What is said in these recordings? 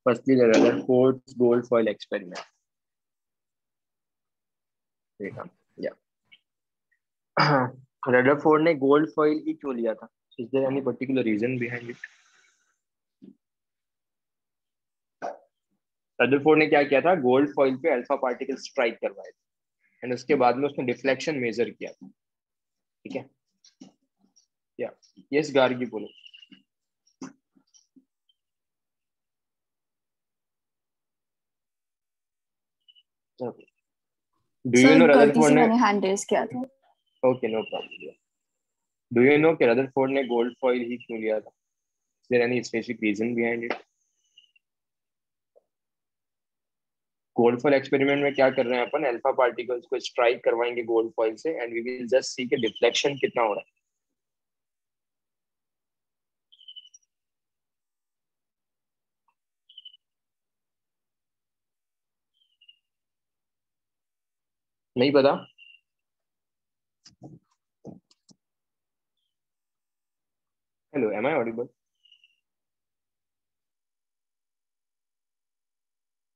Firstly, the Rutherford's gold foil experiment. Yeah. Rutherford ने gold foil ही क्यों लिया था? Is there any particular reason behind it? Rutherford ने क्या किया था? गोल्ड फॉइल पे अल्फा पार्टिकल स्ट्राइक करवाए थे एंड उसके बाद में उसने डिफ्लेक्शन मेजर किया था। ठीक है, या यस गार्गी बोलो। डू यू नो गलती रदरफोर्ड से ने? मैंने हैंड रेज किया था। Okay, no problem. Do you know कि रदरफोर्ड ने गोल्ड फॉइल ही क्यों लिया था? Is there any specific reason behind it? Gold foil experiment में क्या कर रहे हैं अपन? अल्फा पार्टिकल्स को स्ट्राइक करवाएंगे गोल्ड फॉइल से and we will just see कि डिफ्लेक्शन कितना हो रहा है। नहीं पता? Hello, M I Audible?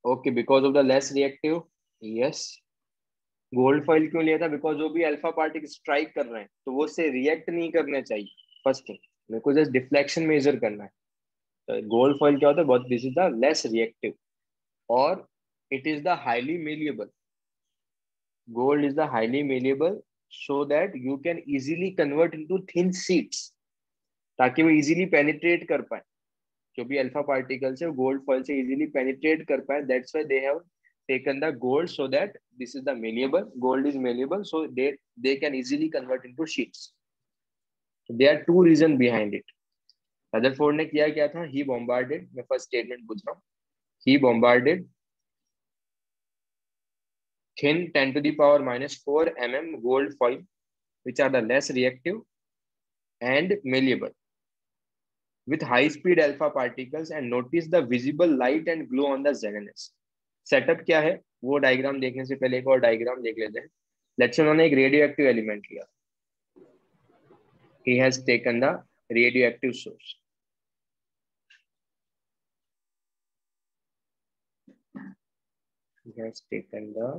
Okay, because of the less reactive. Yes. Gold foil क्यों लिया था? बिकॉज जो भी अल्फा पार्टिकल स्ट्राइक कर रहे हैं तो वो से रिएक्ट नहीं करने चाहिए। फर्स्ट थिंग, मेरे को जस्ट डिफ्लेक्शन मेजर करना है। तो गोल्ड फॉइल क्या होता है? बहुत, this is the less reactive और it is the highly malleable. Gold is the highly malleable so that you can easily convert into thin sheets, ताकि वो इजीली पेनिट्रेट कर पाए। जो भी अल्फा पार्टिकल्स है वो गोल्ड फॉइल से इजीली पेनिट्रेट कर पाए। That's why they have taken the gold so that this is the malleable. Gold is malleable, so they can easily convert into sheets. So there are two reasons behind it. Rutherford ने किया क्या था? He bombarded, मैं first statement पूछ रहा हूँ, he bombarded thin 10 to the power minus 4 mm gold foil which are the less reactive and malleable with high speed alpha particles and notice the visible light and glow on the ZNS. Setup क्या है वो diagram देखने से पहले एक और diagram देख लेते हैं। लेट्स से उन्होंने एक रेडियो एक्टिव एलिमेंट लिया। He has taken the radioactive source. He has taken the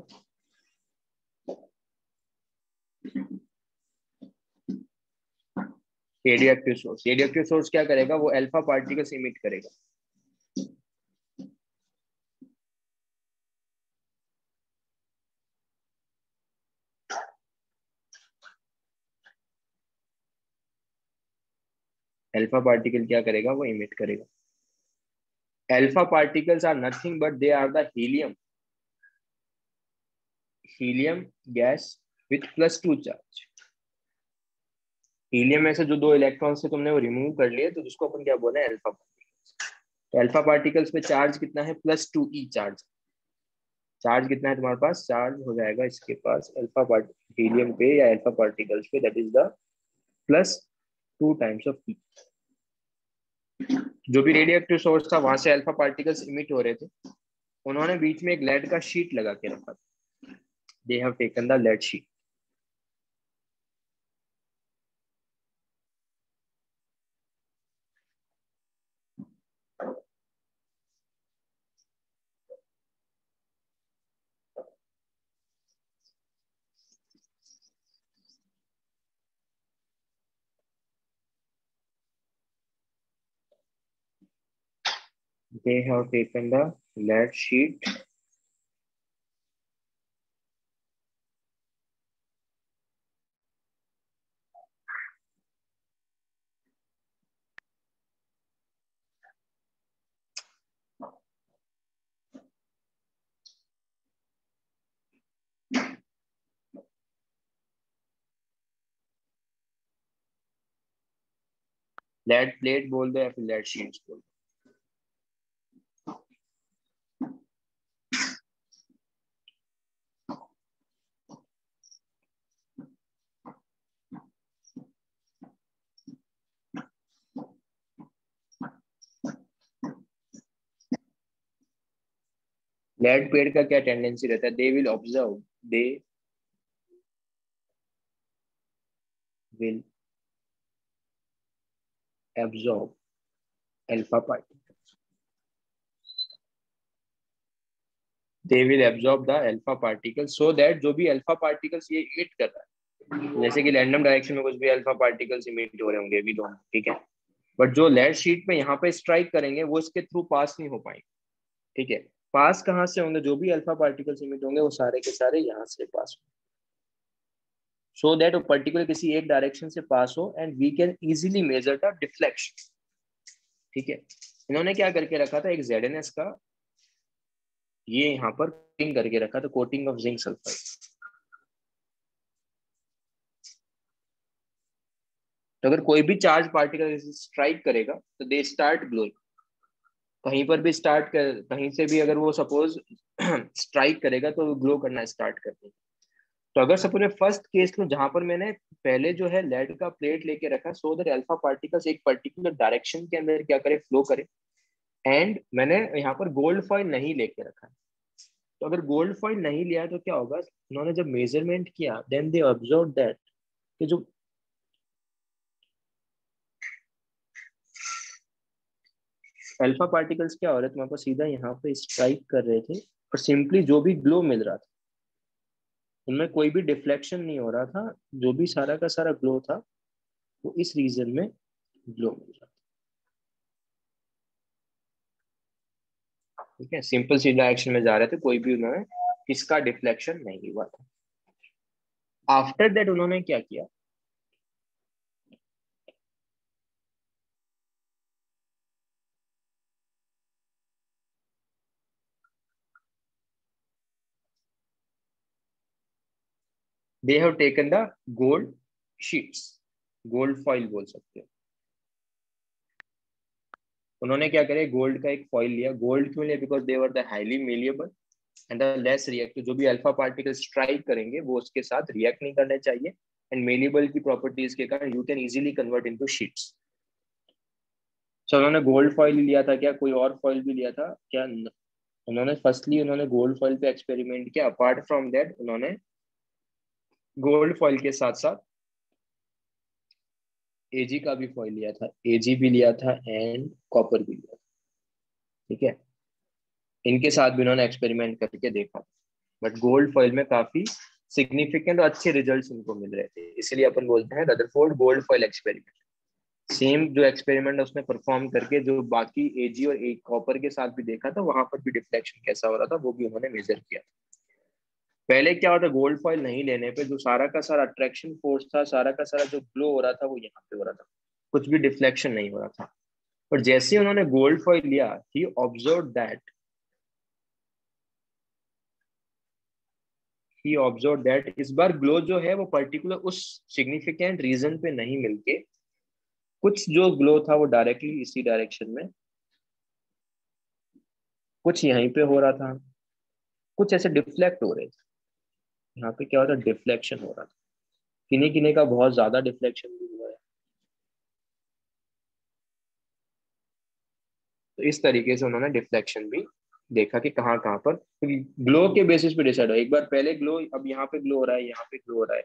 radioactive source. Radioactive source क्या करेगा? वो अल्फा पार्टिकल्स इमिट करेगा। अल्फा पार्टिकल क्या करेगा? वो इमिट करेगा। Alpha particles are nothing but they are the helium gas with +2 charge. Helium में से जो 2 इलेक्ट्रॉन्स थे तुमने वो रिमूव कर लिए, तो जिसको अपन क्या बोले? Alpha particles. तो अल्फा पार्टिकल्स पे चार्ज कितना है? +2e charge. चार्ज कितना है तुम्हारे पास? चार्ज हो जाएगा इसके पास अल्फा पार्टिकल हीलियम पे या अल्फा पार्टिकल्स पे, that is the +2 times of E. जो भी रेडियोएक्टिव सोर्स था वहां से अल्फा पार्टिकल्स इमिट हो रहे थे, उन्होंने बीच में एक लेड का शीट लगा के रखा। They have taken the lead sheet. They have taken the lead sheet lead plate बोल दो या फिर लेड शीट्स बोल दो। लेड पेड़ का क्या टेंडेंसी रहता है? They will observe, they will absorb alpha particle. They will absorb the alpha particles so that जो भी अल्फा पार्टिकल्स ये इमिट कर रहा है, जैसे कि रैंडम डायरेक्शन में कुछ भी अल्फा पार्टिकल्स इमिट हो रहे होंगे, वी डोंट, ठीक है, बट जो लेड शीट पे यहाँ पे स्ट्राइक करेंगे वो इसके थ्रू पास नहीं हो पाएंगे, ठीक है। पास कहाँ से होंगे, जो भी अल्फा पार्टिकल्स इमिट होंगे वो सारे के सारे यहाँ से पास हो, सो दैट वो पर्टिकुलर किसी एक डायरेक्शन से पास हो and we can easily measure the deflection, ठीक है। इन्होंने क्या करके रखा था, एक ZNS का ये यहाँ पर कोटिंग करके रखा था, कोटिंग ऑफ जिंक सल्फाइड। तो अगर कोई भी चार्ज पार्टिकल स्ट्राइक करेगा तो दे स्टार्ट ग्लोइंग, कहीं पर भी स्टार्ट कर, कहीं से भी अगर वो सपोज स्ट्राइक करेगा तो ग्लो करना स्टार्ट कर देगा। तो अगर सपोज मैं फर्स्ट केस लूं जहां पर मैंने पहले जो है लेड का प्लेट लेके रखा, सो दैट अल्फा पार्टिकल्स एक पर्टिकुलर डायरेक्शन के अंदर क्या करे, फ्लो करे, एंड मैंने यहाँ पर गोल्ड फॉइल नहीं लेके रखा है। तो अगर गोल्ड फॉइल नहीं लिया है तो क्या होगा, उन्होंने जब मेजरमेंट किया देन दे ऑब्जर्व दैट कि जो अल्फा पार्टिकल्स क्या हो रहे थे, तुम्हारे पास सीधा यहाँ पे स्ट्राइक कर रहे थे और सिंपली जो भी ग्लो मिल रहा था उनमें कोई भी डिफ्लेक्शन नहीं हो रहा था, जो भी सारा का सारा ग्लो था वो इस रीजन में ग्लो मिल रहा था, ठीक है। सिंपल सी डायरेक्शन में जा रहे थे, कोई भी उन्होंने किसका डिफ्लेक्शन नहीं हुआ था। आफ्टर दैट उन्होंने क्या किया, दे have taken the gold sheets, gold foil बोल सकते हो। उन्होंने क्या करे, गोल्ड का एक फॉइल लिया। गोल्ड क्यों लिया, because they were the highly malleable and the less reactive, जो भी अल्फा पार्टिकल स्ट्राइक करेंगे वो उसके साथ रिएक्ट नहीं करने चाहिए, एंड मेलिएबल की प्रॉपर्टीज के कारण you can easily convert into sheets. So उन्होंने गोल्ड फॉइल लिया था, क्या कोई और फॉइल भी लिया था क्या? उन्होंने फर्स्टली उन्होंने गोल्ड फॉइल पे एक्सपेरिमेंट किया। अपार्ट फ्रॉम दैट उन्होंने गोल्ड फॉइल के साथ साथ एजी का भी फॉइल लिया था, एजी भी लिया था एंड कॉपर भी लिया था, ठीक है। इनके साथ भी उन्होंने एक्सपेरिमेंट करके देखा, बट गोल्ड फॉइल में काफी सिग्निफिकेंट और अच्छे रिजल्ट्स उनको मिल रहे थे, इसलिए अपन बोलते हैं Rutherford gold foil experiment. Same जो एक्सपेरिमेंट उसने परफॉर्म करके जो बाकी एजी और एक कॉपर के साथ भी देखा था, वहां पर भी डिफ्लेक्शन कैसा हो रहा था वो भी उन्होंने मेजर किया। पहले क्या होता, गोल्ड फॉइल नहीं लेने पे जो सारा का सारा अट्रैक्शन फोर्स था, सारा का सारा जो ग्लो हो रहा था वो यहाँ पे हो रहा था, कुछ भी डिफ्लेक्शन नहीं हो रहा था। और जैसे ही उन्होंने गोल्ड फॉइल लिया, ही ऑब्जर्व दैट इस बार ग्लो जो है वो पर्टिकुलर उस सिग्निफिकेंट रीजन पे नहीं मिलके, कुछ जो ग्लो था वो डायरेक्टली इसी डायरेक्शन में, कुछ यहीं पे हो रहा था, कुछ ऐसे डिफ्लेक्ट हो रहे थे। यहाँ पे क्या होता है, डिफ्लेक्शन हो रहा था, किन्हीं किन्हीं का बहुत ज्यादा डिफ्लेक्शन भी हुआ है। तो इस तरीके से उन्होंने डिफ्लेक्शन भी देखा कि कहाँ कहाँ पर ग्लो के बेसिस पे डिसाइड हो। एक बार पहले ग्लो, अब यहाँ पे ग्लो हो रहा है, यहाँ पे ग्लो हो रहा है,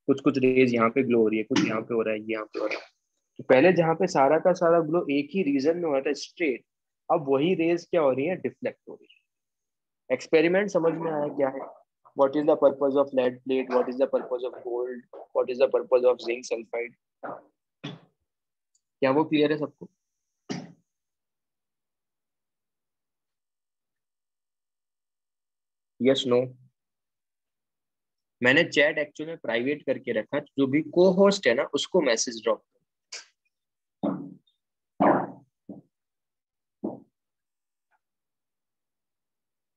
कुछ कुछ रेज यहाँ पे ग्लो हो रही है, कुछ यहाँ पे हो रहा है, यहाँ पे हो रहा है। तो पहले जहाँ पे सारा का सारा ग्लो एक ही रीजन में हो रहा था स्ट्रेट, अब वही रेज क्या हो रही है, डिफ्लेक्ट हो रही है। एक्सपेरिमेंट समझ में आया क्या है, what is the purpose of lead plate, what is the purpose of gold, what is the purpose of zinc sulphide, क्या वो क्लियर है सबको? Yes no? मैंने चैट एक्चुअली में प्राइवेट करके रखा, जो भी को होस्ट है ना उसको मैसेज ड्रॉप।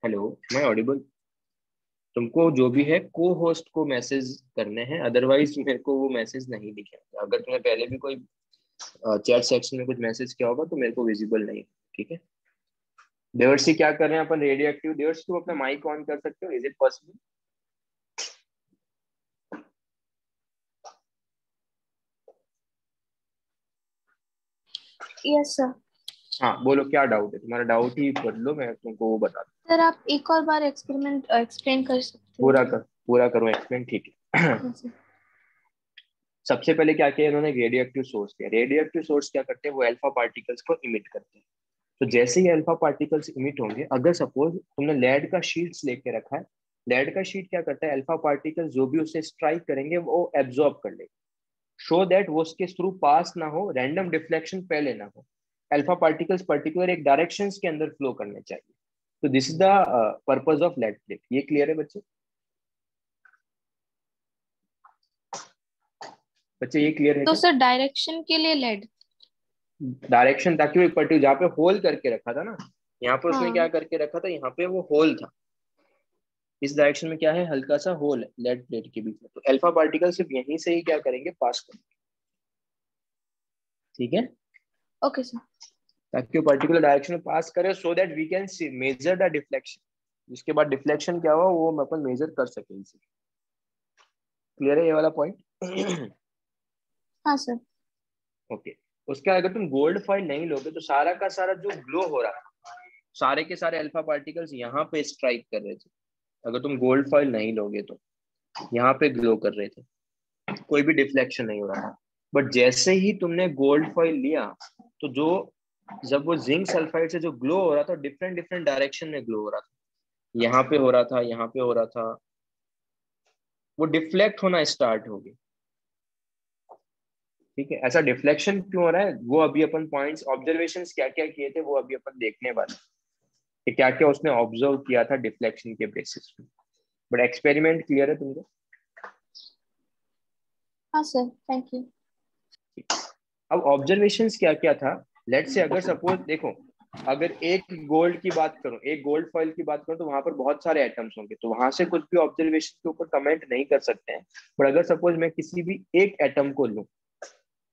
हेलो, मैं ऑडिबल? तुमको जो भी है को होस्ट को मैसेज करने हैं, अदरवाइज मेरे को वो मैसेज नहीं दिखेगा। अगर तुम्हें पहले भी कोई चैट सेक्शन में कुछ मैसेज किया होगा तो मेरे को विजिबल नहीं, ठीक है। देवर्षि क्या कर रहे हैं अपन, रेडियो एक्टिव। देवर्षि तुम अपना माइक ऑन कर सकते हो, is it possible? Yes sir. हाँ बोलो, क्या डाउट है तुम्हारा, डाउट ही बदलो, मैं तुमको वो बता दूँ। सर आप एक और बार एक्सपेरिमेंट एक्सप्लेन कर सकते हो? पूरा करो एक्सप्लेन, ठीक है। Yes, sir. सबसे पहले क्या किया इन्होंने, रेडियो एक्टिव सोर्स किया। रेडियो एक्टिव सोर्स क्या करते हैं, वो अल्फा पार्टिकल्स को इमिट करते हैं, तो जैसे ही अल्फा पार्टिकल्स इमिट होंगे, अगर सपोज तुमने लेड का शीट्स लेके रखा है, लेड का शीट क्या करता है, अल्फा पार्टिकल्स जो भी उससे स्ट्राइक करेंगे वो एब्जॉर्ब कर लेगा, शो दैट वो उसके थ्रू पास ना हो, रैंडम डिफ्लेक्शन पहले ना हो, अल्फा पार्टिकल्स पर्टिकुलर एक डायरेक्शंस के अंदर फ्लो करने चाहिए। तो this is the purpose of lead plate. ये क्लियर है बच्चे? बच्चे ये क्लियर है तो क्या? सर डायरेक्शन के लिए लेड। डायरेक्शन, ताकि वो एक पर्टिकुलर जहाँ पे होल करके रखा था ना, यहाँ पे उसने क्या हाँ। करके रखा था, यहाँ पे वो होल था, इस डायरेक्शन में क्या है, हल्का सा होल है लेड प्लेट के बीच में, तो अल्फा पार्टिकल सिर्फ यहीं से ही क्या करेंगे, पास करेंगे। ठीक है, ओके सर। ताकि वो पर्टिकुलर डायरेक्शन में पास करे, so that we can measure the deflection. जिसके बाद डिफ्लेक्शन क्या हुआ वो हम अपन मेजर कर सके इसे। क्लियर है ये वाला पॉइंट? हाँ सर। ओके। उसके अगर तुम गोल्ड फॉइल नहीं लोगे तो सारा का सारा जो ग्लो हो रहा है, सारे के सारे अल्फा पार्टिकल्स यहाँ पे स्ट्राइक कर रहे थे, अगर तुम गोल्ड फॉइल नहीं लोगे तो यहाँ पे ग्लो कर रहे थे, कोई भी डिफ्लेक्शन नहीं हो रहा था। बट जैसे ही तुमने गोल्ड फॉइल लिया, तो जो जब वो जिंक सल्फाइड से जो ग्लो हो रहा था, डिफरेंट डिफरेंट डायरेक्शन में ग्लो हो रहा था, यहाँ पे हो रहा था, यहाँ पे हो रहा था, वो डिफ्लेक्ट होना स्टार्ट हो गया। ठीक है, ऐसा डिफ्लेक्शन क्यों हो रहा है, वो अभी अपन पॉइंट्स ऑब्जर्वेशंस क्या क्या किए थे वो अभी अपन देखने वाले हैं, कि क्या क्या उसने ऑब्जर्व किया था डिफ्लेक्शन के बेसिस पे। बट एक्सपेरिमेंट क्लियर है तुमको? हाँ सर, थैंक यू। अब ऑब्जर्वेशंस क्या क्या था, लेट से अगर सपोज देखो, अगर एक गोल्ड की बात करूं, एक गोल्ड फॉइल की बात करूं, तो वहां पर बहुत सारे एटम्स होंगे, तो वहां से कुछ भी ऑब्जर्वेशन के ऊपर कमेंट नहीं कर सकते हैं। पर अगर सपोज मैं किसी भी एक एटम को लूं,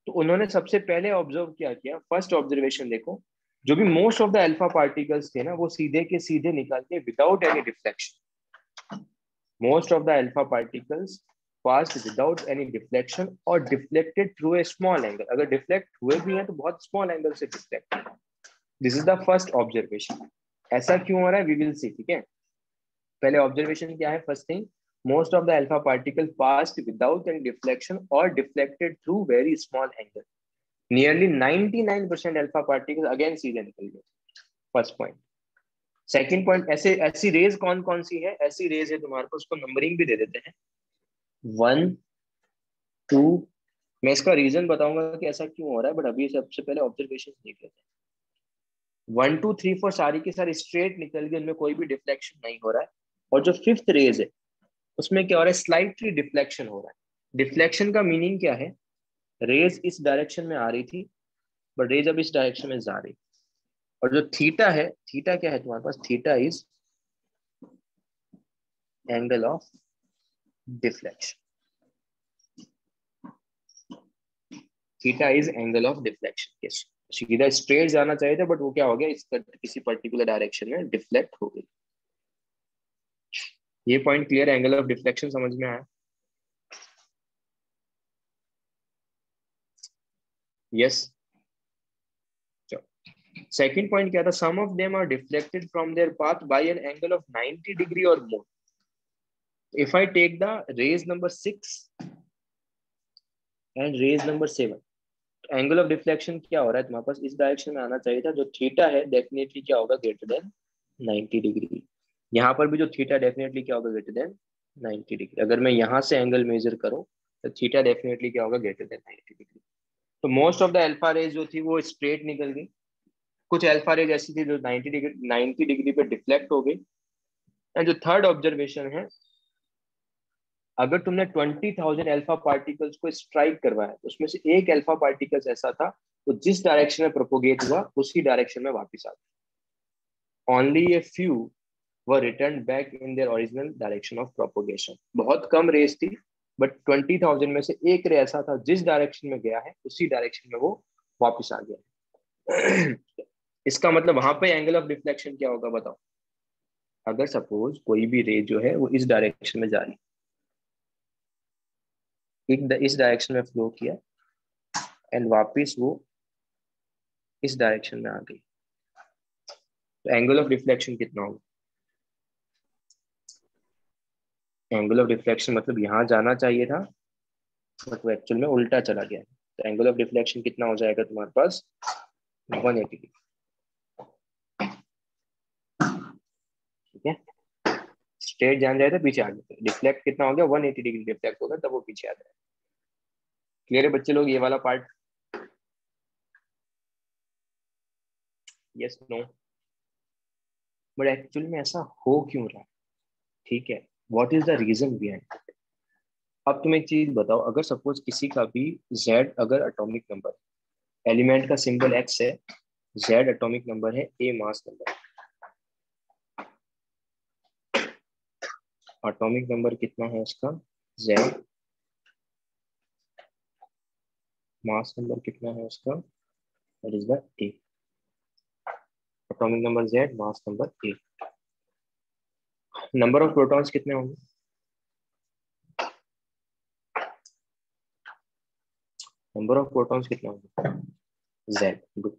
तो उन्होंने सबसे पहले ऑब्जर्व क्या किया, फर्स्ट ऑब्जर्वेशन देखो, जो भी most of the alpha particles थे ना, वो सीधे के सीधे निकल के without any deflection, most of the alpha particles passed without any deflection or deflected through a small angle। अगर डिफ्लेक्ट हुए भी हैं तो बहुत स्मॉल एंगल से deflect. This is the first observation. ऐसा क्यों हो रहा है वी विल सी। ठीक है, पहले ऑब्जर्वेशन क्या है, first thing, most of the alpha particles passed without any deflection or deflected through very small angle। nearly 99% alpha particles again सीधे निकल गए। First point. सेकंड पॉइंट, ऐसे ऐसी रेज कौन कौन सी है, ऐसी रेज है तुम्हारे पास, उसको नंबरिंग भी दे देते हैं, 1 2। मैं इसका रीजन बताऊंगा कि ऐसा क्यों हो रहा है, बट अभी सबसे पहले ऑब्जर्वेशन देख लेते हैं। 1 2 3 4 सारी की सारी स्ट्रेट निकल गई, उनमें कोई भी डिफ्लेक्शन नहीं हो रहा है। और जो फिफ्थ रेज है, उसमें क्या हो रहा है, स्लाइटली डिफ्लेक्शन हो रहा है। डिफ्लेक्शन का मीनिंग क्या है, रेज इस डायरेक्शन में आ रही थी, बट रेज अब इस डायरेक्शन में जा रही। और जो थीटा है, थीटा क्या है तुम्हारे पास, theta is angle of deflection. Theta is angle of deflection. Yes, सीधा स्ट्रेट जाना चाहिए था, बट वो क्या हो गया, इसका किसी पर्टिकुलर डायरेक्शन में डिफ्लेक्ट हो गई। ये point clear, angle of deflection समझ में आया? यस। सेकंड पॉइंट क्या था, some of them are deflected from their path by an angle of 90 degree or more. If I take the rays number 6 and rays number 7, angle of deflection क्या हो रहा है तुम्हारे पास, इस डायरेक्शन में आना चाहिए था, जो थीटा है डेफिनेटली क्या होगा, ग्रेटर देन 90 डिग्री। यहाँ पर भी जो थीटा डेफिनेटली क्या होगा, ग्रेटर देन 90 डिग्री। अगर मैं यहाँ से एंगल मेजर करूँ तो थीटा डेफिनेटली क्या होगा, ग्रेटर देन 90 डिग्री। तो most of the alpha rays जो थी वो स्ट्रेट निकल गई, कुछ अल्फा रेज ऐसी थी जो 90 डिग्री पे डिफ्लेक्ट हो गई। एंड जो थर्ड ऑब्जर्वेशन है, अगर तुमने 20,000 अल्फा पार्टिकल्स को स्ट्राइक करवाया, तो उसमें से एक अल्फा पार्टिकल्स ऐसा था वो जिस डायरेक्शन में प्रोपोगेट हुआ उसी डायरेक्शन में वापस आ गया। Only a few were return back in their original direction of propagation. बहुत कम रेस थी, बट 20,000 में से एक रे ऐसा था जिस डायरेक्शन में गया है उसी डायरेक्शन में वो वापस आ गया। इसका मतलब वहां पे एंगल ऑफ डिफ्लेक्शन क्या होगा बताओ, अगर सपोज कोई भी रे जो है वो इस डायरेक्शन में जा रही, इस डायरेक्शन में फ्लो किया एंड वापस वो इस डायरेक्शन में आ गई, तो एंगल ऑफ डिफ्लेक्शन कितना होगा, एंगल ऑफ डिफ्लेक्शन मतलब यहाँ जाना चाहिए था बट वो एक्चुअल में उल्टा चला गया है, तो एंगल ऑफ डिफ्लेक्शन कितना हो जाएगा तुम्हारे पास, 180 डिग्री। ठीक है, स्ट्रेट जान जाए तो पीछे आ जाते, डिफ्लेक्ट कितना हो गया 180 डिग्री डिफ्लेक्ट होगा तब वो पीछे आ जाए। क्लियर है बच्चे लोग ये वाला part? Yes no? But actually में ऐसा हो क्यों रहा है? ठीक है, what is the reason behind? अब तुम एक चीज बताओ, अगर सपोज किसी का भी जेड अगर एटॉमिक नंबर, एलिमेंट का सिंबल एक्स है, जेड एटॉमिक नंबर है, ए मास नंबर, एटॉमिक नंबर कितना है उसका जेड, मास नंबर कितना है उसका, that is the A, atomic number Z, mass number A, number of protons कितने होंगे? नंबर ऑफ प्रोटॉन्स कितने होंगे? Z, good.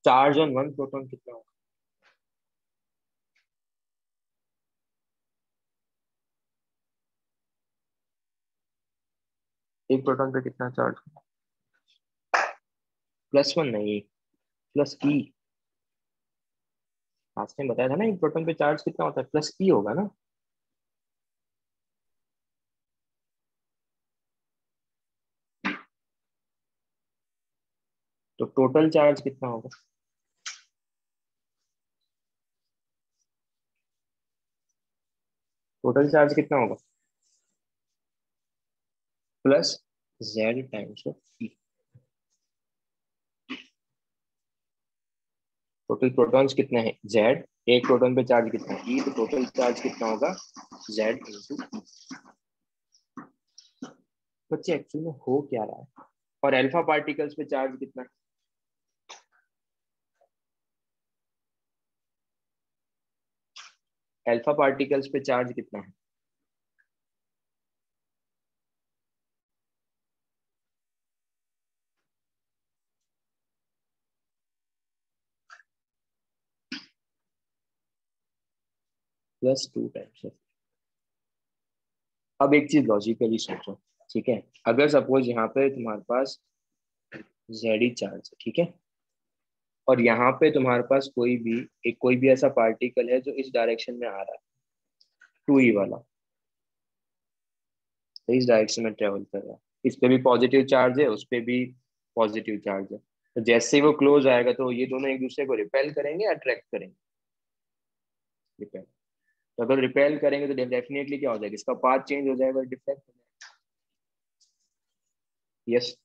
Charge on one proton कितना होगा? एक प्रोटॉन पे कितना चार्ज? +1 नहीं, प्लस ई। लास्ट टाइम बताया था ना, एक प्रोटॉन पे चार्ज कितना होता है, प्लस ई होगा ना। तो टोटल चार्ज कितना होगा? टोटल चार्ज कितना होगा? Plus Z times of E. Total protons कितने हैं? जेड, एक प्रोटॉन पे चार्ज कितना है ई, तो टोटल चार्ज कितना होगा? जेड इंटू ई। बच्चे एक्चुअली में हो क्या रहा है? और अल्फा पार्टिकल्स पे चार्ज कितना है? अल्फा पार्टिकल्स पे चार्ज कितना है? +2 टाइम्स ऑफ। अब एक चीज लॉजिकली सोचो, ठीक है, अगर सपोज यहाँ पे तुम्हारे पास जेड ही चार्ज है, ठीक है, और यहाँ पे तुम्हारे पास कोई भी ऐसा पार्टिकल है जो इस डायरेक्शन में आ रहा है, 2e वाला, तो इस डायरेक्शन में ट्रेवल कर रहा है, इस पे भी पॉजिटिव चार्ज है, उस पे भी पॉजिटिव चार्ज है, तो जैसे ही वो क्लोज आएगा तो ये दोनों एक दूसरे को रिपेल करेंगे, अट्रैक्ट करेंगे? रिपेल। तो अगर रिपेल करेंगे तो डेफिनेटली क्या हो जाएगा, इसका पाथ चेंज हो जाएगा, डिफ्लेक्ट हो जाएगा। यस।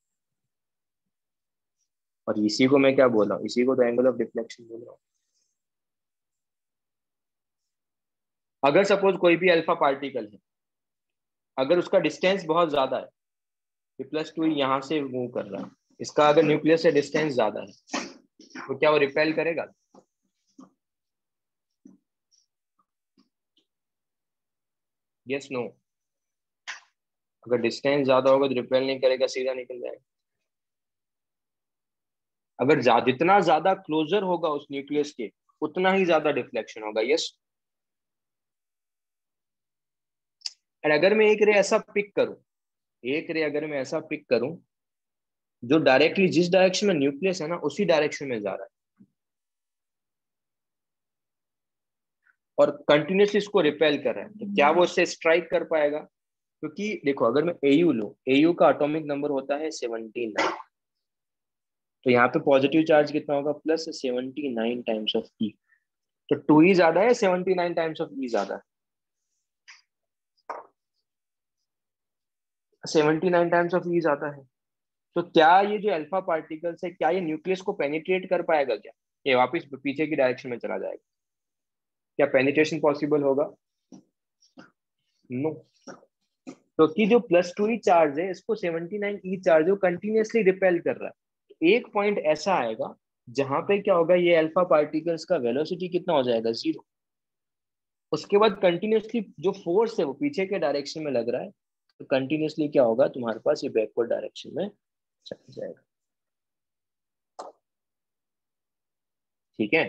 और इसी को मैं क्या बोल रहा हूँ, इसी को तो एंगल ऑफ डिफ्लेक्शन बोल रहा हूँ। अगर सपोज कोई भी अल्फा पार्टिकल है, अगर उसका डिस्टेंस बहुत ज्यादा है, ये +2 यहाँ से मूव कर रहा है, इसका अगर न्यूक्लियस से डिस्टेंस ज्यादा है, तो क्या वो रिपेल करेगा? Yes no? अगर डिस्टेंस ज्यादा होगा तो रिपेल नहीं करेगा, सीधा निकल जाएगा। अगर जितना ज्यादा क्लोजर होगा उस न्यूक्लियस के, उतना ही ज्यादा डिफ्लेक्शन होगा। यस। और अगर मैं एक रे ऐसा पिक करूं, एक रे अगर मैं ऐसा पिक करूं जो डायरेक्टली जिस डायरेक्शन में न्यूक्लियस है ना, उसी डायरेक्शन में जा रहा है, और कंटिन्यूसली इसको रिपेल कर रहा है, तो क्या वो इससे स्ट्राइक कर पाएगा? क्योंकि देखो, अगर मैं एयू लूं, एयू का एटॉमिक नंबर होता है 79, तो यहाँ पे पॉजिटिव चार्ज कितना होगा? +79 टाइम्स ऑफ ई। तो 2e ज्यादा है, 79 टाइम्स ऑफ ई ज्यादा है? 79 टाइम्स ऑफ ई ज्यादा है। तो क्या ये जो अल्फा पार्टिकल्स है, क्या ये न्यूक्लियस को पेनिट्रेट कर पाएगा क्या? ये वापस पीछे की डायरेक्शन में चला जाएगा? क्या पेनिट्रेशन पॉसिबल होगा? नो। क्योंकि जो +2e चार्ज है, इसको 79e चार्ज है, वो कंटिन्यूअसली रिपेल कर रहा है। एक पॉइंट ऐसा आएगा जहां पे क्या होगा, ये अल्फा पार्टिकल्स का वेलोसिटी कितना हो जाएगा? 0। उसके बाद कंटिन्यूअसली जो फोर्स है वो पीछे के डायरेक्शन में लग रहा है, तो कंटिन्यूअसली क्या होगा, तुम्हारे पास ये बैकवर्ड डायरेक्शन में चला जाएगा। ठीक है।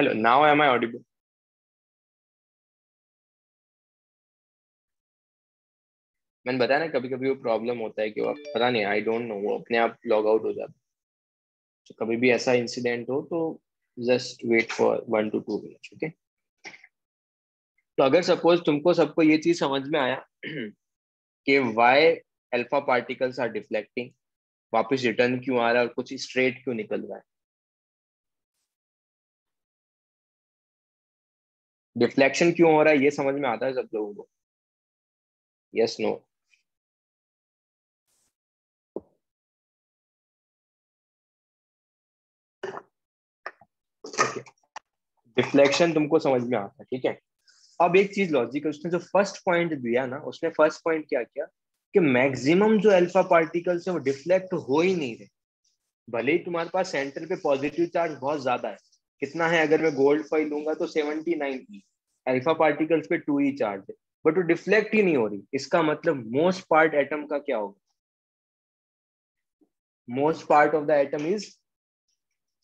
Hello, now am I audible? मैंने बताया ना कभी कभी वो प्रॉब्लम होता है कि वो पता नहीं, आई डोंट नो, वो अपने आप लॉग आउट हो जाता है। तो कभी भी ऐसा इंसिडेंट हो तो just wait for 1 to 2 minutes, okay? तो अगर सपोज तुमको सबको ये चीज समझ में आया कि why alpha particles are deflecting, वापस रिटर्न क्यों आ रहा है और कुछ स्ट्रेट क्यों निकल रहा है, डिफ्लेक्शन क्यों हो रहा है, ये समझ में आता है सब लोगों को? Yes, no? ओके, डिफ्लेक्शन तुमको समझ में आता है, ठीक है? अब एक चीज लॉजिकल, उसने जो फर्स्ट पॉइंट दिया ना, उसने फर्स्ट पॉइंट क्या किया कि मैक्सिमम जो अल्फा पार्टिकल्स है वो डिफ्लेक्ट हो ही नहीं रहे। भले ही तुम्हारे पास सेंटर पे पॉजिटिव चार्ज बहुत ज्यादा है, कितना है, अगर मैं गोल्ड फॉइल लूंगा तो 79 अल्फा पार्टिकल्स पे 2 चार्ज है, बट वो डिफ्लेक्ट ही नहीं हो रही। इसका मतलब मोस्ट पार्ट एटम का क्या होगा? Most part of the atom is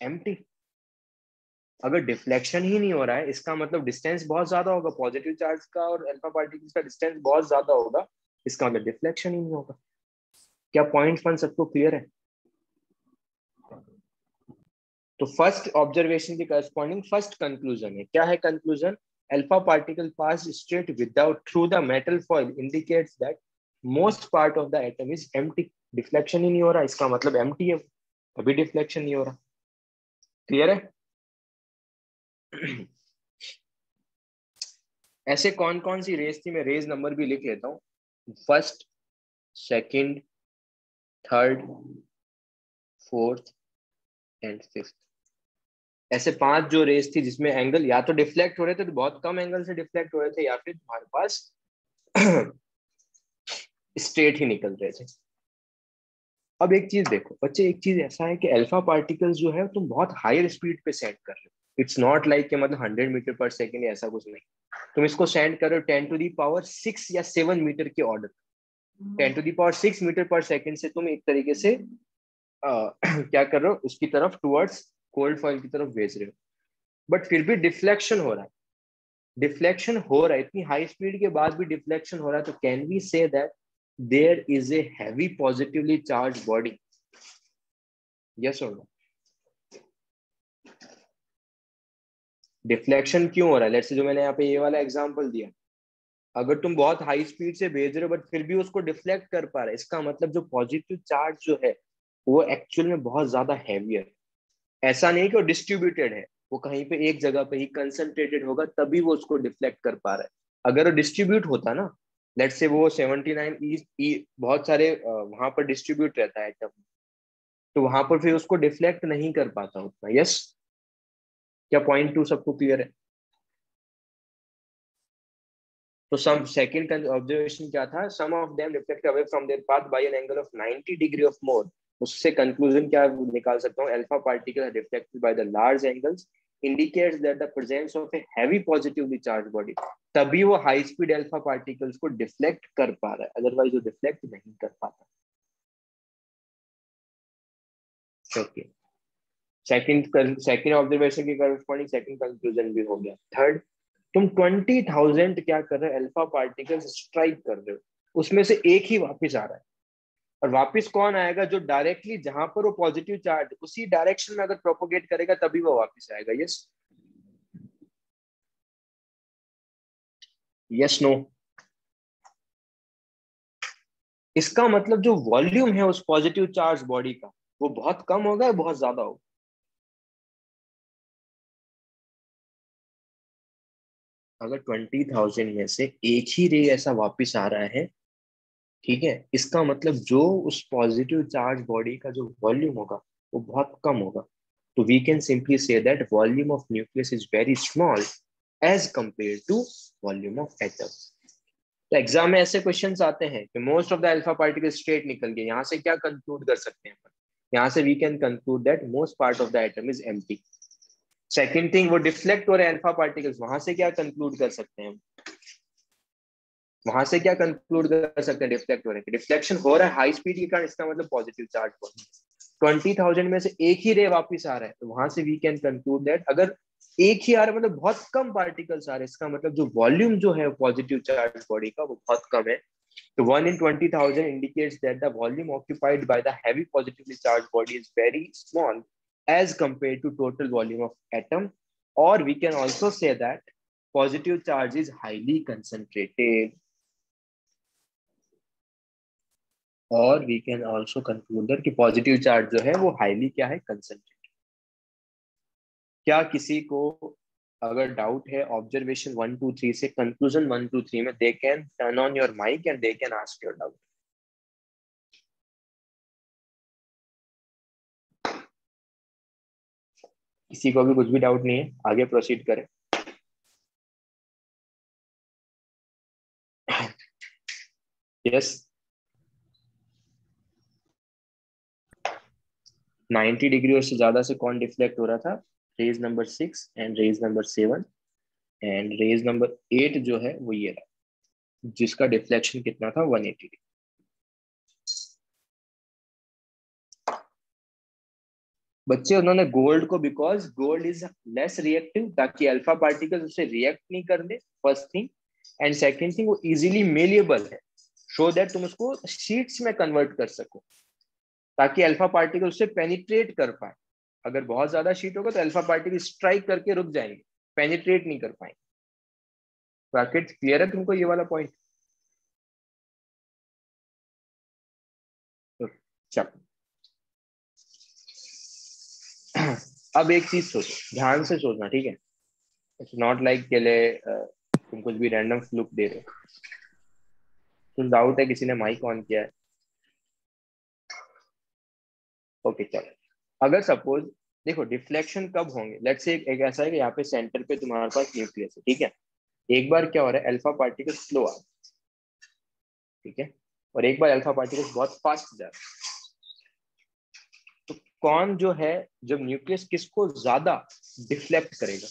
empty. अगर डिफ्लेक्शन ही नहीं हो रहा है, इसका मतलब डिस्टेंस बहुत ज्यादा होगा, पॉजिटिव चार्ज का और अल्फा पार्टिकल्स का डिस्टेंस बहुत ज्यादा होगा, इसका मतलब डिफ्लेक्शन ही नहीं होगा। क्या पॉइंट वन सबको क्लियर है? तो फर्स्ट ऑब्जर्वेशन के करस्पॉन्डिंग फर्स्ट कंक्लूजन है, क्या है conclusion? Alpha particle pass straight without through the metal foil indicates that most part of the atom is empty. Deflection ही नहीं हो रहा, इसका मतलब एम्प्टी है, अभी डिफ्लेक्शन नहीं हो रहा। क्लियर है? ऐसे कौन कौन सी रेस थी, मैं रेस नंबर भी लिख लेता हूँ। First, second, third, fourth and fifth, ऐसे 5 जो रेस थी जिसमें एंगल या तो डिफ्लेक्ट हो रहे थे, तो बहुत कम एंगल से डिफ्लेक्ट हो रहे थे, या फिर तुम्हारे पास स्ट्रेट ही निकल रहे थे। अब एक चीज देखो बच्चे, एक चीज ऐसा है कि अल्फा पार्टिकल्स जो है तुम बहुत हायर स्पीड पे सेंड कर रहे हो। इट्स नॉट लाइक कि मतलब 100 मीटर पर सेकेंड, ऐसा कुछ नहीं। तुम इसको सेंड कर रहे हो 10⁶ या 7 मीटर के ऑर्डर। 10⁶मीटर पर सेकेंड से तुम एक तरीके से क्या कर रहे हो, उसकी तरफ टुवर्ड्स कोल्ड फॉइल की तरफ भेज रहे हो, बट फिर भी डिफ्लेक्शन हो रहा है। डिफ्लेक्शन हो रहा है, इतनी हाई स्पीड के बाद भी डिफ्लेक्शन हो रहा है, तो can we say that there is a heavy positively charge body? Yes और नो? डिफ्लेक्शन क्यों हो रहा है? लेट्स से जो मैंने यहाँ पे ये वाला एग्जांपल दिया, अगर तुम बहुत हाई स्पीड से भेज रहे हो बट फिर भी उसको डिफ्लेक्ट कर पा रहे, इसका मतलब जो पॉजिटिव चार्ज जो है वो एक्चुअल में बहुत ज्यादा हैवी है। ऐसा नहीं कि वो डिस्ट्रीब्यूटेड है, वो कहीं पे एक जगह पे ही कंसंट्रेटेड होगा, तभी वो उसको डिफ्लेक्ट कर पा रहा है। अगर वो डिस्ट्रीब्यूट होता ना, लेट्स से वो 79 बहुत सारे वहां पर डिस्ट्रीब्यूट रहता है एटम, तो वहां पर फिर उसको डिफ्लेक्ट नहीं कर पाता उतना। यस? क्या पॉइंट टू सबको क्लियर है? तो सम सेकंड ऑब्जर्वेशन क्या था? Some of them reflect away from their path by an angle of 90 degree of more. उससे कंक्लूजन क्या निकाल सकता हूँ? Alpha particle reflected by the large angles indicates that the presence of a heavy positively charged body। तभी वो high speed alpha particles को deflect कर पा रहा है, अदरवाइज वो डिफ्लेक्ट नहीं कर पाता। ओके, सेकंड ऑब्जर्वेशन के करस्पॉन्डिंग सेकंड कंक्लूजन भी हो गया। थर्ड, तुम 20,000 क्या कर रहे हो, अल्फा पार्टिकल्स स्ट्राइक कर रहे हो, उसमें से एक ही वापस आ रहा है, और वापस कौन आएगा? जो डायरेक्टली जहां पर वो पॉजिटिव चार्ज उसी डायरेक्शन में अगर प्रोपोगेट करेगा तभी वो वापस आएगा। यस? Yes, no? इसका मतलब जो वॉल्यूम है उस पॉजिटिव चार्ज बॉडी का, वो बहुत कम होगा या बहुत ज्यादा होगा? अगर 20,000 में से एक ही रे ऐसा वापस आ रहा है, ठीक है, इसका मतलब जो उस पॉजिटिव चार्ज बॉडी का जो वॉल्यूम होगा वो बहुत कम होगा। तो we can simply say that volume of nucleus is very small as compare to volume of atom. तो एग्जाम में ऐसे क्वेश्चंस आते हैं कि most of the alpha particle straight निकल गए, यहाँ से क्या कंक्लूड कर सकते हैं? यहाँ से we can conclude that most part of the atom is empty. Second thing, वो डिफ्लेक्ट हो रहे अल्फा पार्टिकल्स, वहां से क्या कंक्लूड कर सकते हैं? वहां से क्या कंक्लूड कर सकते हैं? डिफ्लेक्ट हो रहे हैं, डिफ्लेक्शन हो रहा है हाई स्पीड के कारण, इसका मतलब पॉजिटिव चार्ज। 20,000 में से एक ही रे वापस आ रहा है, तो वहां से वी कैन कंक्लूड दैट अगर एक ही आ रहा है, मतलब बहुत कम पार्टिकल्स आ रहे हैं, इसका मतलब जो वॉल्यूम जो है पॉजिटिव चार्ज बॉडी का वो बहुत कम है। तो 1 in 20,000 indicates that the volume occupied by the heavy positively charged body is very small as compared to total volume of atom, or we can also say that positive charge is highly concentrated, और we can also conclude that कि positive charge जो है वो highly क्या है, concentrated। क्या किसी को अगर डाउट है ऑब्जर्वेशन 1 2 3 से कंक्लूजन 1 2 3 में, they can turn on your mic and they can ask your doubt. किसी को भी कुछ भी डाउट नहीं है, आगे प्रोसीड करें। यस, 90 डिग्री और से ज्यादा से कौन डिफ्लेक्ट हो रहा था? Rays number 6 and rays number 7 and rays number 8 जो है वो ये रहा, जिसका डिफ्लेक्शन कितना था? 180 डिग्री। बच्चे उन्होंने गोल्ड को, because gold is less reactive, ताकि अल्फा पार्टिकल उसे रिएक्ट नहीं कर दे, first thing. And second thing, वो इजीली मेलिएबल है, सो दैट तुम उसको शीट्स में कन्वर्ट कर सको, ताकि अल्फा पार्टिकल उससे पेनिट्रेट कर पाए। अगर बहुत ज्यादा शीट होगा तो अल्फा पार्टिकल स्ट्राइक करके रुक जाएंगे, पेनिट्रेट नहीं कर पाएंगे। ब्रैकेट क्लियर है तुमको ये वाला पॉइंट? चलो, अब एक चीज सोचो, ध्यान से सोचना, ठीक है? इट्स नॉट लाइक के लिए तुम कुछ भी रैंडम फ्लूक दे रहे हो। तुम डाउट है, किसी ने माइक ऑन किया है? ओके चलो, अगर सपोज देखो डिफ्लेक्शन कब होंगे, लेट्स से एक ऐसा है कि यहाँ पे सेंटर पे तुम्हारे पास न्यूक्लियस है, ठीक है? एक बार क्या हो रहा है, अल्फा पार्टिकल स्लो आ रहा है, ठीक है? और एक बार अल्फा पार्टिकल बहुत फास्ट जा रहा है। तो कौन जो है, जब न्यूक्लियस किसको ज्यादा डिफ्लेक्ट करेगा?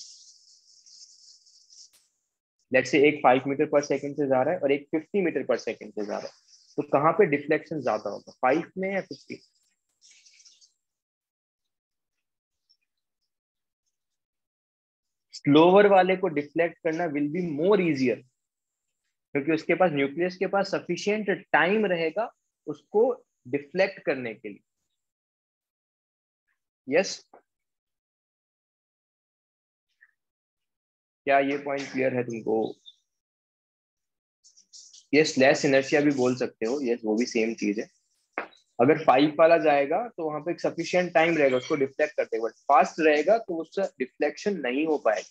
लेट्स से एक 5 मीटर पर सेकंड से जा रहा है और एक 50 मीटर पर सेकंड से जा रहा है, तो कहाँ पे डिफ्लेक्शन ज्यादा होगा, 5 में या 50? स्लोवर वाले को डिफ्लेक्ट करना विल बी मोर इजियर, क्योंकि उसके पास, न्यूक्लियस के पास सफिशिएंट टाइम रहेगा उसको डिफ्लेक्ट करने के लिए। यस, क्या ये पॉइंट क्लियर है तुमको? यस, लेस इनर्शिया भी बोल सकते हो, यस वो भी सेम चीज है। अगर 5 वाला जाएगा तो वहां पे एक सफिशिएंट टाइम रहेगा उसको डिफ्लेक्ट करते, बट फास्ट रहेगा तो उससे डिफ्लेक्शन नहीं हो पाएगा।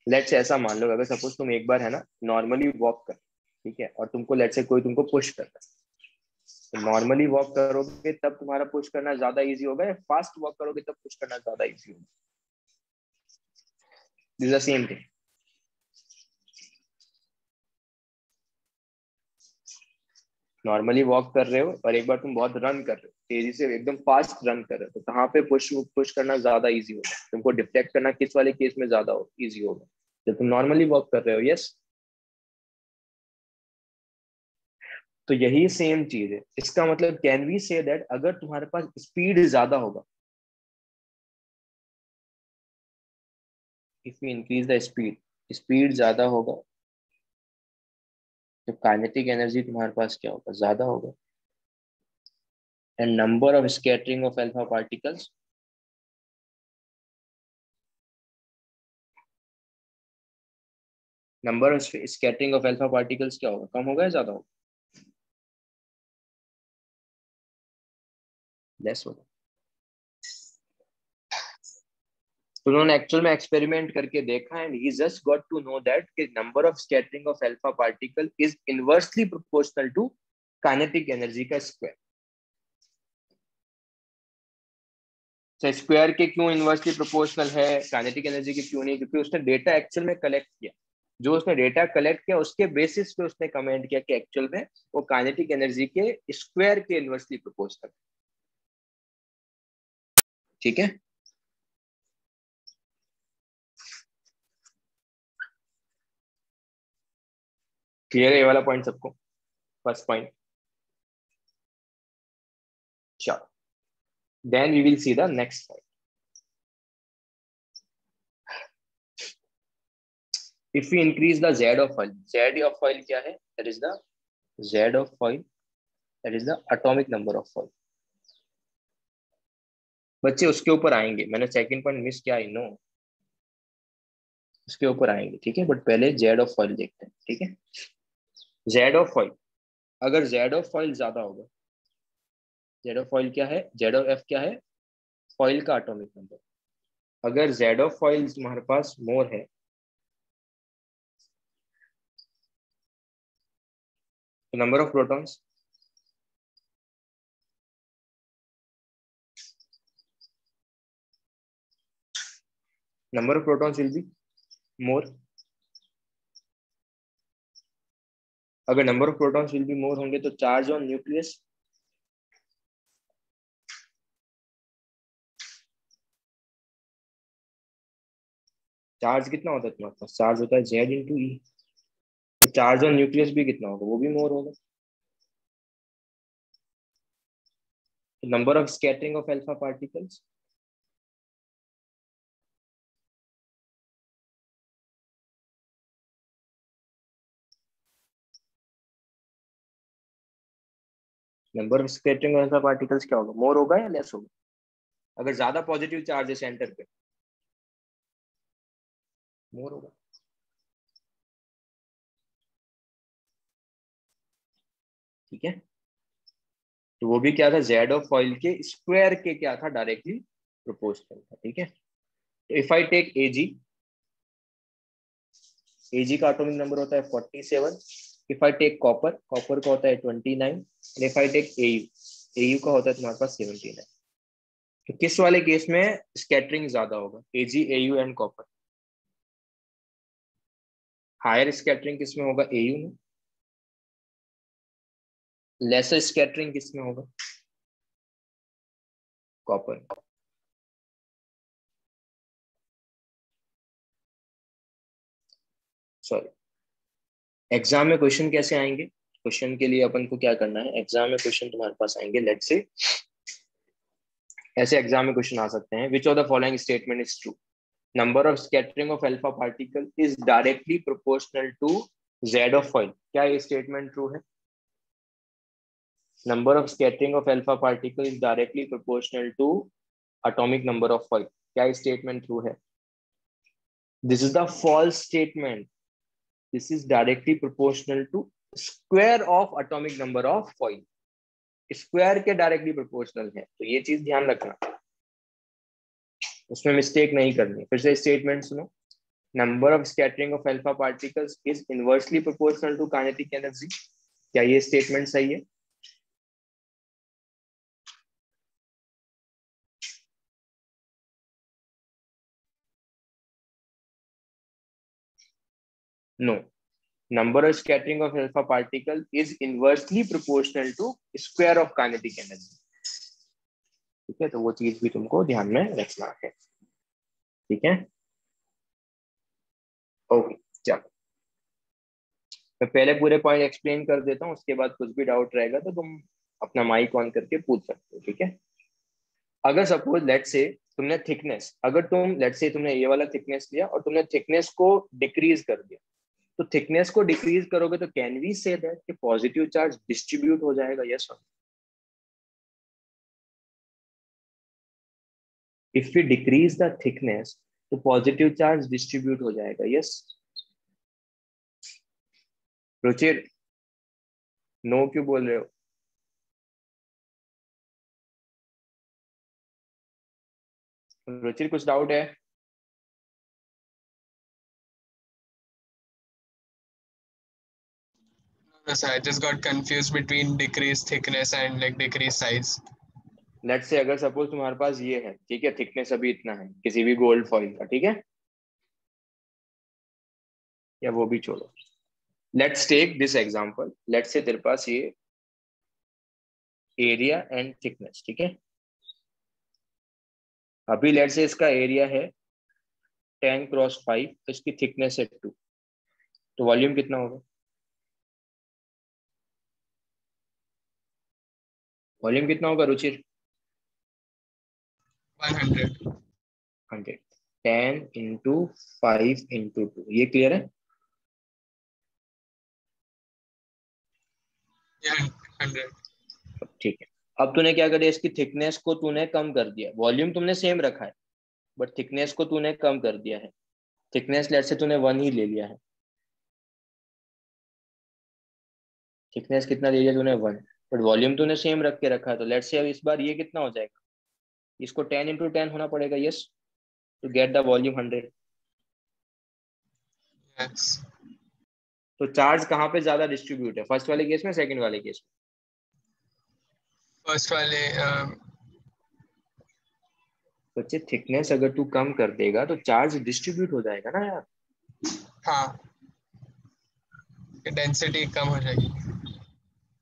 लेट्स ऐसा मान लो, अगर सपोज तुम एक बार है ना नॉर्मली वॉक कर, ठीक है, और तुमको लेट्स से कोई तुमको पुश कर रहा है, तो नॉर्मली वॉक करोगे तब तुम्हारा पुश करना ज्यादा इजी होगा, या फास्ट वॉक करोगे तब पुश करना ज्यादा इजी होगा? This the same thing. Normally walk कर रहे हो और एक बार तुम बहुत रन कर रहे हो, तेजी से एकदम फास्ट रन कर रहे हो, तो कहाँ पे पुश पुश करना ज्यादा इजी होगा? तुमको डिफ्लेक्ट करना किस वाले केस में ज्यादा इजी होगा? जब तुम नॉर्मली वॉक कर रहे हो। यस, तो यही सेम चीज है, इसका मतलब कैन वी से दैट अगर तुम्हारे पास स्पीड ज्यादा होगा, if you increase the speed, speed ज्यादा होगा, तो काइनेटिक एनर्जी तुम्हारे पास क्या होगा? ज्यादा होगा। And number of scattering of alpha particles, number of scattering of alpha particles क्या होगा? कम होगा या ज्यादा होगा? लेस होगा। तो उन्होंने एक्चुअल में एक्सपेरिमेंट करके देखा, and he just got to know that कि number of scattering of alpha particle is inversely proportional to kinetic energy का स्क्वायर। स्क्वायर के क्यों इनवर्सली प्रोपोर्शनल है, काइनेटिक एनर्जी के क्यों नहीं? क्योंकि उसने डेटा एक्चुअल में कलेक्ट किया, जो उसने डेटा कलेक्ट किया उसके बेसिस पे उसने कमेंट किया कि एक्चुअल में वो काइनेटिक एनर्जी के स्क्वायर के इनवर्सली प्रोपोर्शनल। ठीक है, क्लियर है ये वाला पॉइंट सबको? First point. चलो, then we will see the next point. If we increase the Z of oil, Z of oil क्या है? That is the Z of oil, that is the atomic number of oil. बच्चे उसके ऊपर आएंगे, मैंने second point miss किया, I know, उसके ऊपर आएंगे, ठीक है, बट पहले Z ऑफ ऑयल देखते हैं, ठीक है। Z ऑफ ऑयल, अगर Z ऑफ ऑयल ज्यादा होगा, Z ऑफ ऑयल क्या है? Z ऑफ F क्या है? ऑयल का एटॉमिक नंबर। अगर Z ऑफ ऑयल तुम्हारे पास मोर है, तो number of protons, number of protons will be more. अगर number of protons will be more होंगे तो चार्ज ऑन न्यूक्लियस, चार्ज कितना होता है तुम्हारे पास? चार्ज होता है Z इंटू ई, तो चार्ज ऑन न्यूक्लियस भी कितना होगा? वो भी मोर होगा। Number of scattering of alpha particles, number of scattering of alpha particles क्या होगा? मोर होगा या लेस होगा? अगर ज्यादा पॉजिटिव चार्ज है सेंटर पे, मोर होगा। ठीक है, तो वो भी क्या था? Z ऑफ ऑयल के स्क्वायर के क्या था? डायरेक्टली प्रोपोर्शनल था, ठीक है। तो इफ आई टेक Ag का एटॉमिक नंबर होता है 47। इफ आई टेक कॉपर का होता है 29। And if I take Au का होता है तुम्हारे पास 79। तो किस वाले केस में स्कैटरिंग ज्यादा होगा? Ag, Au and copper. Higher scattering किस में होगा? Au में। लेसर स्कैटरिंग किस में होगा? कॉपर। सॉरी, एग्जाम में क्वेश्चन कैसे आएंगे? क्वेश्चन के लिए अपन को क्या करना है? एग्जाम में क्वेश्चन तुम्हारे पास आएंगे, लेट्स से ऐसे एग्जाम में क्वेश्चन आ सकते हैं, which of the following statement is true? Number of scattering of alpha particle is directly proportional to Z of foil. क्या ये स्टेटमेंट ट्रू है? Number of scattering of alpha particle is directly proportional to atomic number of foil. क्या ये statement true है? This is the false statement. This is directly proportional to square of atomic number of foil. Square के directly proportional है, तो ये चीज ध्यान रखना, उसमें मिस्टेक नहीं करनी। फिर से स्टेटमेंट सुनो, number of scattering of alpha particles is inversely proportional to kinetic energy. क्या ये स्टेटमेंट सही है? No, number of scattering of alpha particle is inversely proportional to square of kinetic energy। ठीक है, तो वो चीज भी तुमको ध्यान में रखना है, ठीक है। ओके, चलो मैं पहले पूरे पॉइंट एक्सप्लेन कर देता हूँ, उसके बाद कुछ भी डाउट रहेगा तो तुम अपना माइक ऑन करके पूछ सकते हो, ठीक है। अगर सपोज लेट से तुमने थिकनेस, अगर तुम लेट से तुमने ये वाला थिकनेस लिया और तुमने थिकनेस को डिक्रीज कर दिया, तो थिकनेस को डिक्रीज करोगे तो कैन वी से दैट कि पॉजिटिव चार्ज डिस्ट्रीब्यूट हो जाएगा? यस और if we decrease the thickness तो पॉजिटिव चार्ज डिस्ट्रीब्यूट हो जाएगा? यस। रुचिर, नो क्यों बोल रहे हो? रुचिर कुछ डाउट है? No, sir, I just got confused between decreased thickness and like decreased size. Let say अगर सपोज तुम्हारे पास ये है, ठीक है, थिकनेस अभी इतना है किसी भी गोल्ड फॉइल का, ठीक है, या वो भी छोड़ो, let's take this example. Let's say तेरे पास ये एरिया एंड थिकनेस, ठीक है। अभी लेट्स से इसका एरिया है 10x5, तो इसकी थिकनेस है 2, तो वॉल्यूम कितना होगा? वॉल्यूम कितना होगा रुचिर? 100. 100. 10 into 5 into 2. ये क्लियर है? Yeah, 100. ठीक है. अब तूने क्या कर दिया, इसकी थिकनेस को तूने कम कर दिया. वॉल्यूम तुमने सेम रखा है बट थिकनेस को तूने कम कर दिया है. थिकनेस लेट से तूने 1 ही ले लिया है. थिकनेस कितना ले लिया तूने? 1. बट वॉल्यूम तूने सेम रख के रखा है. तो लेट से अब इस बार ये कितना हो जाएगा? इसको 10 into 10 होना पड़ेगा. Yes, to get the volume 100. Yes. तो चार्ज कहाँ पे ज्यादा डिस्ट्रीब्यूट है, फर्स्ट वाले केस में, सेकंड वाले केस में? फर्स्ट वाले बच्चे थिकनेस अगर तू कम कर देगा तो चार्ज डिस्ट्रीब्यूट हो जाएगा ना यार. हाँ, डेंसिटी कम हो जाएगी.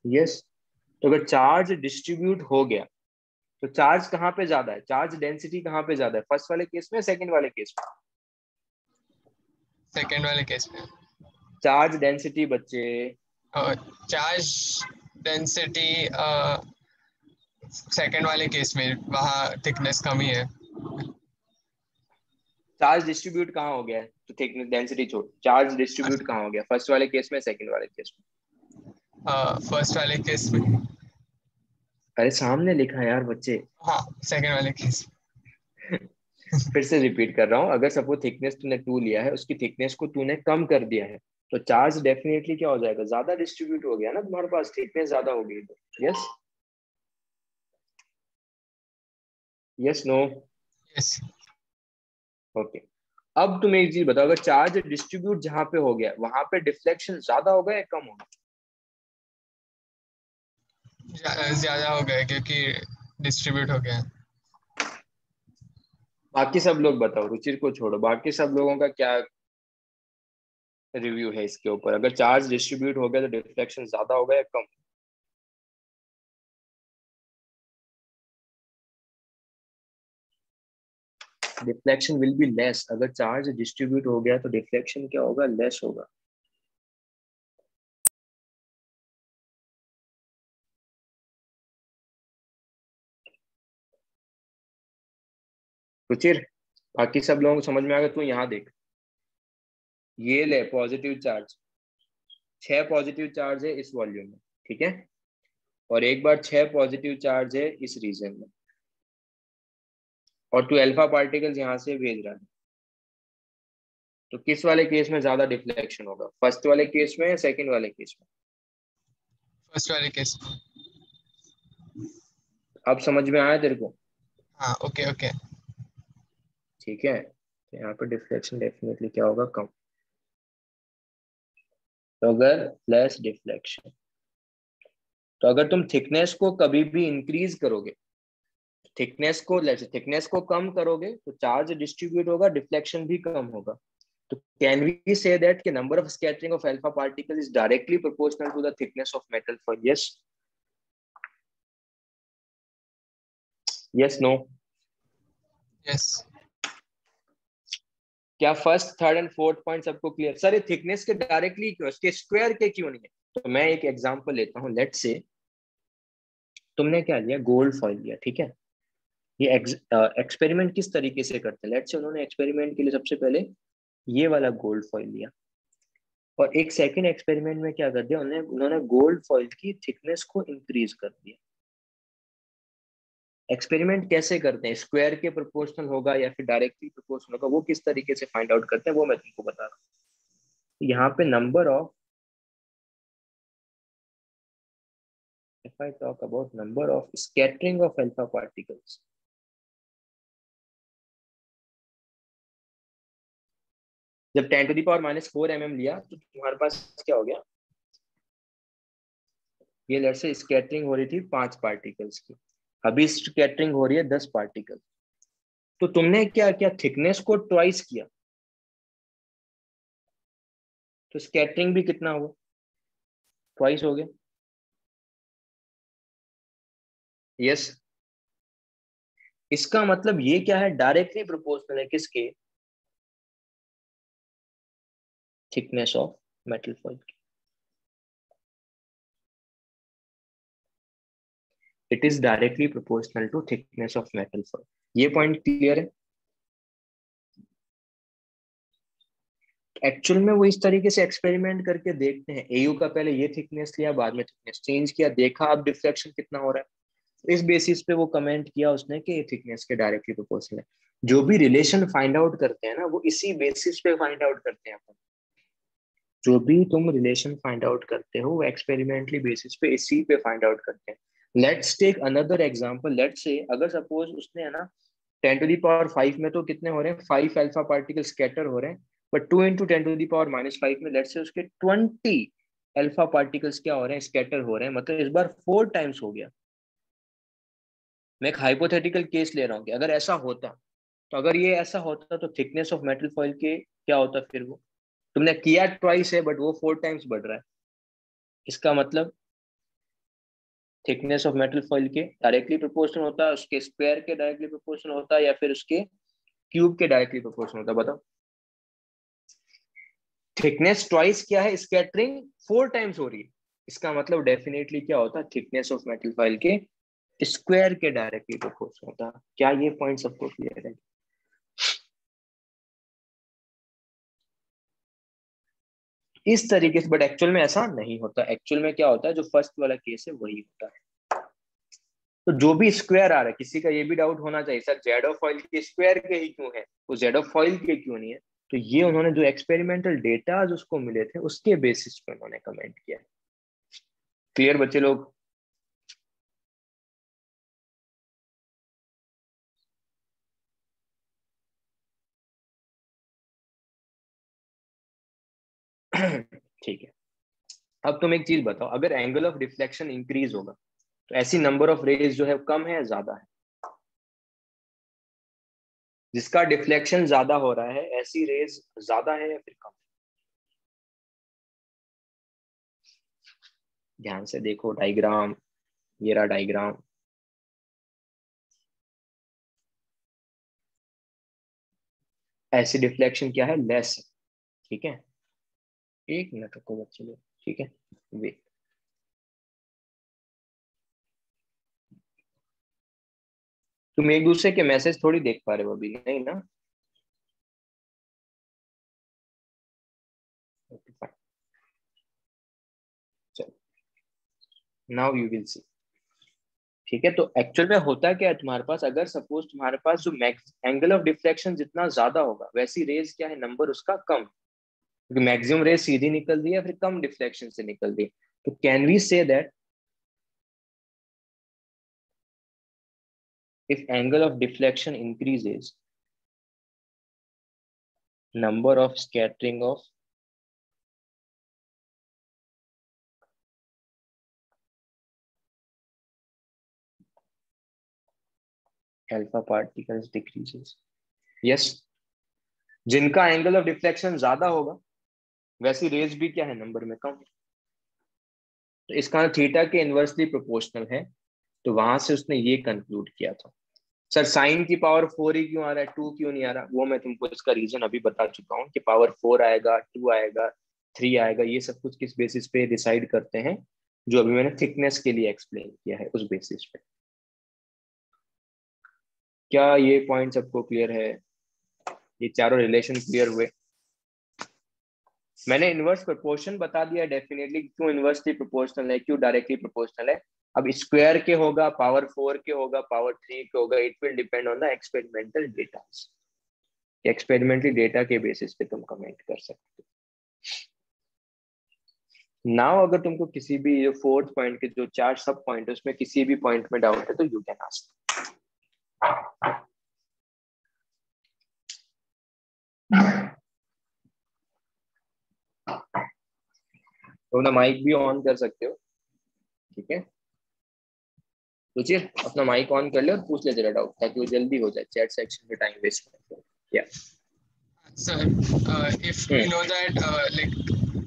यस. तो अगर चार्ज डिस्ट्रीब्यूट हो गया तो चार्ज कहाँ पे ज्यादा है, चार्ज डेंसिटी कहाँ पे ज्यादा है, फर्स्ट वाले केस में, सेकंड वाले केस में? सेकेंड वाले केस में. चार्ज डेंसिटी बच्चे, और चार्ज डेंसिटी सेकेंड वाले केस में वहाँ थिकनेस कम ही है. चार्ज डिस्ट्रीब्यूट कहाँ हो गया है? तो थिकनेस डेंसिटी छोड़, चार्ज डिस्ट्रीब्यूट कहाँ हो गया, फर्स्ट वाले केस में, सेकंड वाले केस में? फर्स्ट वाले केस में. अरे सामने लिखा है यार बच्चे. हाँ, सेकेंड वाले केस. फिर से रिपीट कर रहा हूँ, अगर सपोज थिकनेस तूने 2 लिया है, उसकी थिकनेस को तूने कम कर दिया है, तो चार्ज डेफिनेटली क्या हो जाएगा, ज्यादा डिस्ट्रीब्यूट हो गया ना तुम्हारे पास, थिकनेस ज्यादा हो गई. तो yes, yes, no? Yes. Okay. अब तुम एक चीज बताओ, अगर चार्ज डिस्ट्रीब्यूट जहां पे हो गया वहां पे डिफ्लेक्शन ज्यादा होगा या कम होगा? ज्यादा हो गया क्योंकि डिस्ट्रीब्यूट हो गया. बाकी सब लोग बताओ, रुचिर को छोड़ो, बाकी सब लोगों का क्या रिव्यू है इसके ऊपर? अगर चार्ज डिस्ट्रीब्यूट हो गया तो डिफ्लेक्शन ज्यादा होगा या कम? Deflection will be less. अगर चार्ज डिस्ट्रीब्यूट हो गया तो डिफ्लेक्शन क्या होगा, लेस होगा. रुचिर, बाकी सब लोगों को समझ में आ गया? तू यहाँ देख, ये ले पॉजिटिव चार्ज, 6 पॉजिटिव चार्ज है इस वॉल्यूम में, ठीक है, और एक बार 6 पॉजिटिव चार्ज है इस रीजन में, और तू अल्फा पार्टिकल्स यहाँ से भेज रहा है. तो किस वाले केस में ज्यादा डिफ्लेक्शन होगा, फर्स्ट वाले केस में या सेकंड वाले केस में? फर्स्ट वाले केस. अब समझ में आया तेरे को? हाँ, ओके ओके. ठीक है. तो यहाँ पे डिफ्लेक्शन डेफिनेटली क्या होगा, कम. तो अगर लेस डिफ्लेक्शन, तो अगर तुम थिकनेस को कभी भी इंक्रीज करोगे, थिकनेस को कम करोगे तो चार्ज डिस्ट्रीब्यूट होगा, डिफ्लेक्शन भी कम होगा. तो कैन वी से दैट कि number of scattering of alpha particle is directly proportional to the thickness of metal foil? Yes, yes, no? Yes. क्या first, third and fourth point सबको clear? Sir ये thickness के directly क्यों, इसके square के क्यों नहीं है? तो मैं एक एग्जांपल लेता हूँ. लेट्स से तुमने क्या लिया, गोल्ड फॉइल लिया, ठीक है. ये एक्सपेरिमेंट किस तरीके से करते हैं? लेट्स से उन्होंने एक्सपेरिमेंट के लिए सबसे पहले ये वाला गोल्ड फॉइल लिया, और एक सेकंड एक्सपेरिमेंट में क्या कर दिया उन्होंने गोल्ड फॉइल की थिकनेस को इंक्रीज कर दिया. एक्सपेरिमेंट कैसे करते हैं, स्क्वायर के प्रोपोर्शनल होगा या फिर डायरेक्टली प्रोपोर्शनल होगा, वो किस तरीके से फाइंड आउट करते हैं वो मैं तुमको बता रहा हूँ. यहाँ पे number of, if I talk about number of scattering of alpha particles, जब 10 to the power -4 mm लिया तो तुम्हारे पास क्या हो गया, ये लेट्स से स्कैटरिंग हो रही थी 5 पार्टिकल्स की, अभी स्कैटरिंग हो रही है 10 पार्टिकल. तो तुमने क्या किया, थिकनेस को ट्वाइस किया, तो स्कैटरिंग भी कितना हुआ, ट्वाइस हो गया. यस. इसका मतलब ये क्या है, डायरेक्टली प्रोपोर्शनल है किसके, थिकनेस ऑफ मेटल फॉइल की. It is directly proportional to thickness of metal foil. ये पॉइंट क्लियर है? एक्चुअल में वो इस तरीके से एक्सपेरिमेंट करके देखते हैं, एयू का पहले ये थिकनेस लिया, बाद में थिकनेस चेंज किया, देखा अब डिफ्लेक्शन कितना हो रहा है, इस बेसिस पे वो कमेंट किया उसने कि थिकनेस के डायरेक्टली प्रोपोर्शनल है। जो भी रिलेशन फाइंड आउट करते हैं ना, वो इसी बेसिस पे फाइंड आउट करते हैं अपन। जो भी तुम रिलेशन फाइंड आउट करते हो वो एक्सपेरिमेंटली बेसिस पे इसी पे फाइंड आउट करते हैं। Let's take another example. Let's say अगर सपोज उसने है ना 10⁵ में तो कितने हो रहे हैं, 5 अल्फा पार्टिकल स्कैटर हो रहे हैं, बट 2 × 10⁻⁻5 में लेट्स से उसके 20 अल्फा पार्टिकल्स क्या हो रहे हैं, स्कैटर हो रहे हैं, मतलब इस बार 4 टाइम्स हो गया। मैं एक हाइपोथेटिकल केस ले रहा हूँ कि अगर ऐसा होता, तो अगर ये ऐसा होता तो थिकनेस ऑफ मेटल फॉइल के क्या होता फिर? वो तुमने किया ट्वाइस है बट वो 4 टाइम्स बढ़ रहा है, इसका मतलब थिकनेस ऑफ मेटल फॉइल के डायरेक्टली प्रोपोर्शनल होता है, उसके स्क्वायर के डायरेक्टली प्रोपोर्शनल होता है, या फिर उसके क्यूब के डायरेक्टली प्रोपोर्शनल होता है? बताओ। थिकनेस ट्वाइस क्या है, स्कैटरिंग 4 टाइम्स हो रही है, इसका मतलब डेफिनेटली क्या होता है, थिकनेस ऑफ मेटल फॉइल के स्क्वायर के डायरेक्टली प्रोपोर्शनल होता है। क्या ये पॉइंट सबको क्लियर है? इस तरीके से, बट एक्चुअल में ऐसा नहीं होता। एक्चुअल में क्या होता है, जो फर्स्ट वाला केस है वही होता है। तो जो भी स्क्वायर आ रहा है, किसी का ये भी डाउट होना चाहिए सर जेड ऑफ फॉइल के स्क्वायर के ही क्यों है, वो जेड ऑफ फॉइल के क्यों नहीं है? तो ये उन्होंने जो एक्सपेरिमेंटल डेटा उसको मिले थे उसके बेसिस पे उन्होंने कमेंट किया। क्लियर बच्चे लोग? ठीक है। अब तुम एक चीज बताओ, अगर एंगल ऑफ डिफ्लेक्शन इंक्रीज होगा तो ऐसी नंबर ऑफ रेज जो है कम है या ज्यादा है? जिसका डिफ्लेक्शन ज्यादा हो रहा है ऐसी रेज ज्यादा है या फिर कम? ध्यान से देखो डायग्राम, ये रहा डायग्राम। ऐसी डिफ्लेक्शन क्या है, लेस है। ठीक है, एक मिनट रुको बच्चे लोग, ठीक है वेट। तुम एक दूसरे के मैसेज थोड़ी देख पा रहे हो अभी, नहीं ना? Now you will see. ठीक है, तो एक्चुअल में होता क्या है तुम्हारे पास, अगर सपोज तुम्हारे पास जो एंगल ऑफ डिफ्लेक्शन जितना ज्यादा होगा वैसी रेज क्या है, नंबर उसका कम, क्योंकि मैक्सिमम रेज सीधी निकल रही है फिर कम डिफ्लेक्शन से निकल रही है। तो can we say that if angle of deflection increases, number of scattering of alpha particles decreases? Yes, जिनका एंगल ऑफ डिफ्लेक्शन ज्यादा होगा वैसी रेज भी क्या है, नंबर में कम। तो इसका थीटा के इनवर्सली प्रोपोर्शनल है, तो वहां से उसने ये कंक्लूड किया था। सर साइन की पावर 4 ही क्यों आ रहा है, 2 क्यों नहीं आ रहा? वो मैं तुमको इसका रीजन अभी बता चुका हूँ कि पावर 4 आएगा, 2 आएगा, 3 आएगा, ये सब कुछ किस बेसिस पे डिसाइड करते हैं, जो अभी मैंने थिकनेस के लिए एक्सप्लेन किया है उस बेसिस पे। क्या ये पॉइंट सबको क्लियर है? ये चारों रिलेशन क्लियर हुए? मैंने इनवर्स प्रोपोर्शन बता दिया डेफिनेटली, क्यों इनवर्सली प्रोपोर्शनल है, क्यों डायरेक्टली प्रोपोर्शनल है। अब स्क्वायर के होगा, पावर 4 के होगा, पावर 3 के होगा, it will depend on the experimental data. Experimentally data के बेसिस पे तुम कमेंट कर सकते हो। नाउ अगर तुमको किसी भी जो फोर्थ पॉइंट के जो 4 सब पॉइंट है उसमें किसी भी पॉइंट में डाउट है तो यू कैन आस्क। तो अपना माइक भी ऑन कर सकते हो, ठीक है? रुचिर अपना माइक ऑन कर ले और पूछ ले जरा डाउट, ताकि वो जल्दी हो जाए, चैट सेक्शन में टाइम वेस्ट मत करो। या Sir, if we know that like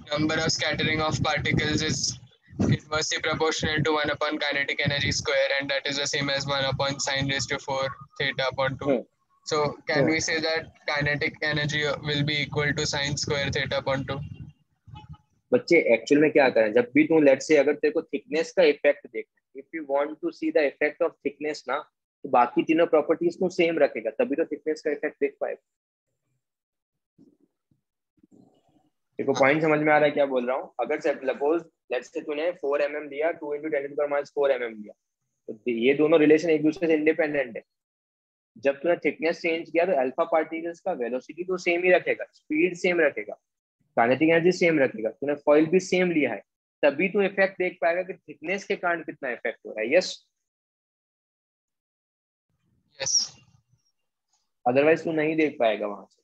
number of scattering of particles is inversely proportional to 1 upon kinetic energy square, and that is the same as 1 upon sin raised to 4 theta upon 2. So can we say that kinetic energy will be equal to sin square theta upon 2? बच्चे actual में क्या करें, जब भी तुम late say अगर तेरे को थिकनेस का इफेक्ट देखना है, if you want to see the effect of thickness ना, तो बाकी तीनों प्रॉपर्टीज को सेम रखेगा, तभी तो थिकनेस का इफेक्ट देख पाएगा। देखो पॉइंट समझ में आ रहा है क्या बोल रहा हूँ? अगर सपोज लेट्स से तूने 4 mm लिया, 2 × 10⁻⁴ mm लिया, तो ये दोनों रिलेशन एक दूसरे से इंडिपेंडेंट है। जब तूने थिकनेस चेंज किया तो अल्फा पार्टिकल्स का वेलोसिटी तो सेम ही रखेगा, स्पीड सेम रखेगा, काइनेटिक एनर्जी सेम रखेगा, तूने फॉइल भी सेम लिया है, तभी तू इफेक्ट देख पाएगा कि थिकनेस के कारण कितना इफेक्ट हो रहा है। यस यस, अदरवाइज तू नहीं देख पाएगा वहां से।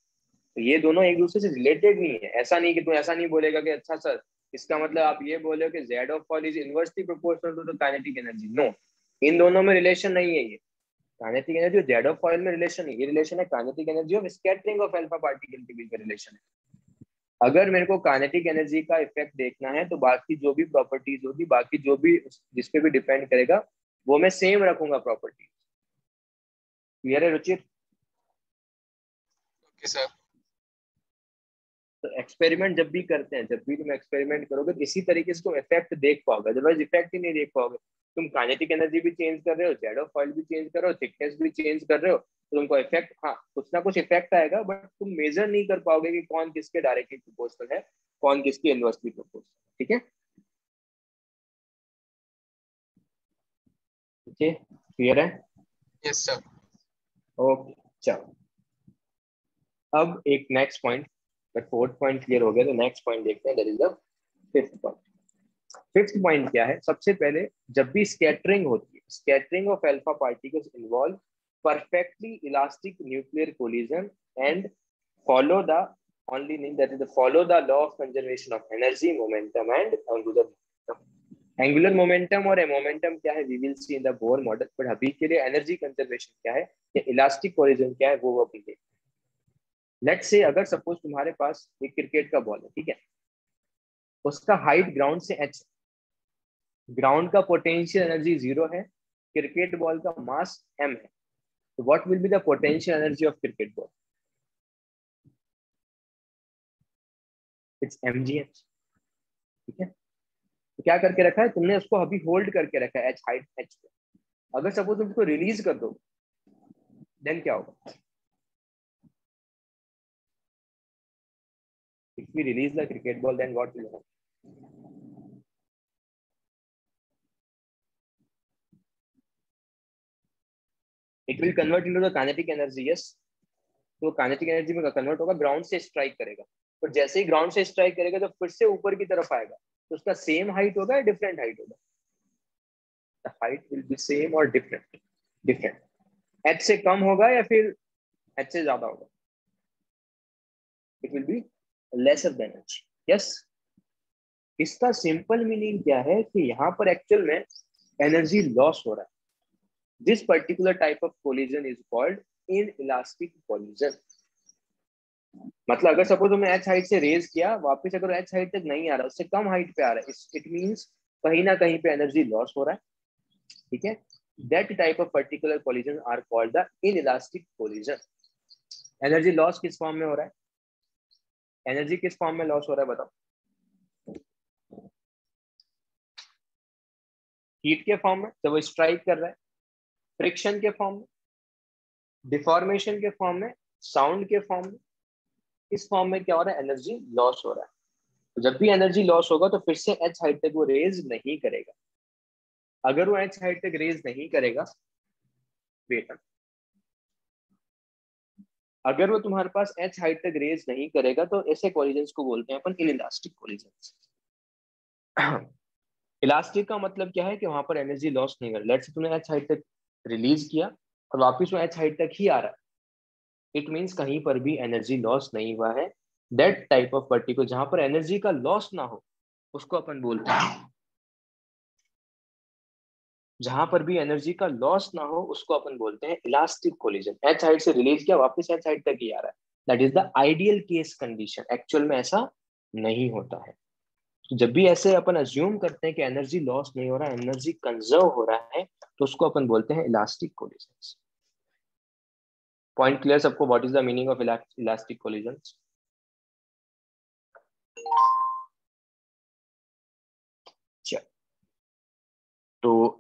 तो ये दोनों एक दूसरे से रिलेटेड नहीं है। ऐसा नहीं कि तू ऐसा नहीं बोलेगा कि अच्छा सर इसका मतलब आप ये बोले कि Z of fall is inversely proportional to the kinetic energy. No, इन दोनों में रिलेशन नहीं है। ये काइनेटिक एनर्जी और जेड ऑफ फॉइल में रिलेशन है, ये रिलेशन है काइनेटिक एनर्जी और स्कैटरिंग ऑफ अल्फा पार्टिकल के बीच में रिलेशन है। अगर मेरे को काइनेटिक एनर्जी का इफेक्ट देखना है तो बाकी जो भी प्रॉपर्टीज होगी, बाकी जो भी जिस पे भी डिपेंड करेगा वो मैं सेम रखूंगा प्रॉपर्टीज। क्लियर है रुचिर? Okay sir. तो एक्सपेरिमेंट जब भी करते हैं, जब भी तुम एक्सपेरिमेंट करोगे तो इसी तरीके से तुम इफेक्ट देख पाओगे, अदरवाइज इफेक्ट ही नहीं देख पाओगे। तुम काइनेटिक एनर्जी भी चेंज कर रहे हो, जेड ऑफ फॉइल भी चेंज कर रहे हो, थिकनेस भी चेंज कर रहे हो, तो तुमको इफेक्ट, हाँ कुछ ना कुछ इफेक्ट आएगा, बट तुम मेजर नहीं कर पाओगे कि कौन किसके डायरेक्टली प्रोपोर्शनल है, कौन किसकी इनवर्सली प्रोपोर्शनल। ठीक है, ओके, क्लियर है? Yes sir. ओके चलो, अब एक next point, fourth point clear हो गया तो नेक्स्ट पॉइंट देखते हैं, that is the fifth point. Fifth point क्या है? सबसे पहले जब भी स्कैटरिंग होती है, scattering of alpha particles involve perfectly elastic nuclear collision and follow the only thing that is the follow the law of conservation of energy, momentum and angular momentum. Angular momentum और momentum क्या है we will see in the Bohr model, but अभी के लिए energy conservation क्या है या elastic collision क्या है वो अभी देखें। लेट्स से अगर सपोज तुम्हारे पास एक क्रिकेट का बॉल है, ठीक है, उसका हाइट ग्राउंड से h, ग्राउंड का पोटेंशियल एनर्जी 0 है, क्रिकेट बॉल का मास m है, तो what will be the potential energy of cricket ball? It's mgh। ठीक है, तो क्या करके रखा है तुमने? उसको अभी होल्ड करके रखा है h हाइट h पे। अगर सपोज तुम उसको रिलीज कर दो देन क्या होगा? If we release the cricket ball then what will happen? It will convert into the kinetic energy. Yes, तो काइनेटिक एनर्जी में कन्वर्ट होगा, ग्राउंड से स्ट्राइक करेगा, पर जैसे ही ग्राउंड से स्ट्राइक करेगा तो फिर से ऊपर की तरफ आएगा, तो उसका सेम हाइट होगा या डिफरेंट हाइट होगा? The height will be same और डिफरेंट। डिफरेंट, h से कम होगा या फिर h से ज्यादा होगा? It will be lesser than h। Yes, इसका सिंपल मीनिंग क्या है कि यहाँ पर एक्चुअल में एनर्जी लॉस हो रहा है। This particular type of collision is called inelastic collision. मतलब अगर सपोज तुमने h हाइट से रेज किया, वापस अगर h हाइट तक नहीं आ रहा, उससे कम हाइट पे आ रहा है, इट मींस कहीं ना कहीं पे एनर्जी लॉस हो रहा है। ठीक है, that type of particular collision are called the inelastic collision. Energy loss किस फॉर्म में हो रहा है? एनर्जी किस फॉर्म में लॉस हो रहा है बताओ? हीट के फॉर्म में जब वो स्ट्राइक कर रहा है, फ्रिक्शन के फॉर्म में, डिफॉर्मेशन के फॉर्म में, साउंड के फॉर्म में। इस फॉर्म में क्या हो रहा है? एनर्जी लॉस हो रहा है। तो जब भी एनर्जी लॉस होगा तो फिर से h हाइट तक वो रेज नहीं करेगा। अगर वो h हाइट तक रेज नहीं करेगा, वेट, अगर वो तुम्हारे पास h हाइट तक रेज नहीं करेगा तो ऐसे कोलिजन्स को बोलते हैं अपन इनइलास्टिक कोलिजन्स। इलास्टिक का मतलब क्या है कि वहां पर एनर्जी लॉस नहीं कर, लेट्स से तूने h हाइट तक रिलीज किया और वापस वो h हाइट तक ही आ रहा है, इट मींस कहीं पर भी एनर्जी लॉस नहीं हुआ है। दैट टाइप ऑफ पार्टिकल जहां पर एनर्जी का लॉस ना हो उसको अपन बोलते हैं, जहां पर भी एनर्जी का लॉस ना हो उसको अपन बोलते हैं इलास्टिक कोलिजन। h हाइट से रिलीज किया, वापस h हाइट तक ही आ रहा है, that is the ideal case condition. Actual में ऐसा नहीं होता है। तो जब भी ऐसे अपन अज्यूम करते हैं कि एनर्जी लॉस नहीं हो रहा है, एनर्जी कंजर्व हो रहा है, तो उसको अपन बोलते हैं इलास्टिक कोलिजन। पॉइंट क्लियर सबको? What is the meaning of elastic collision? तो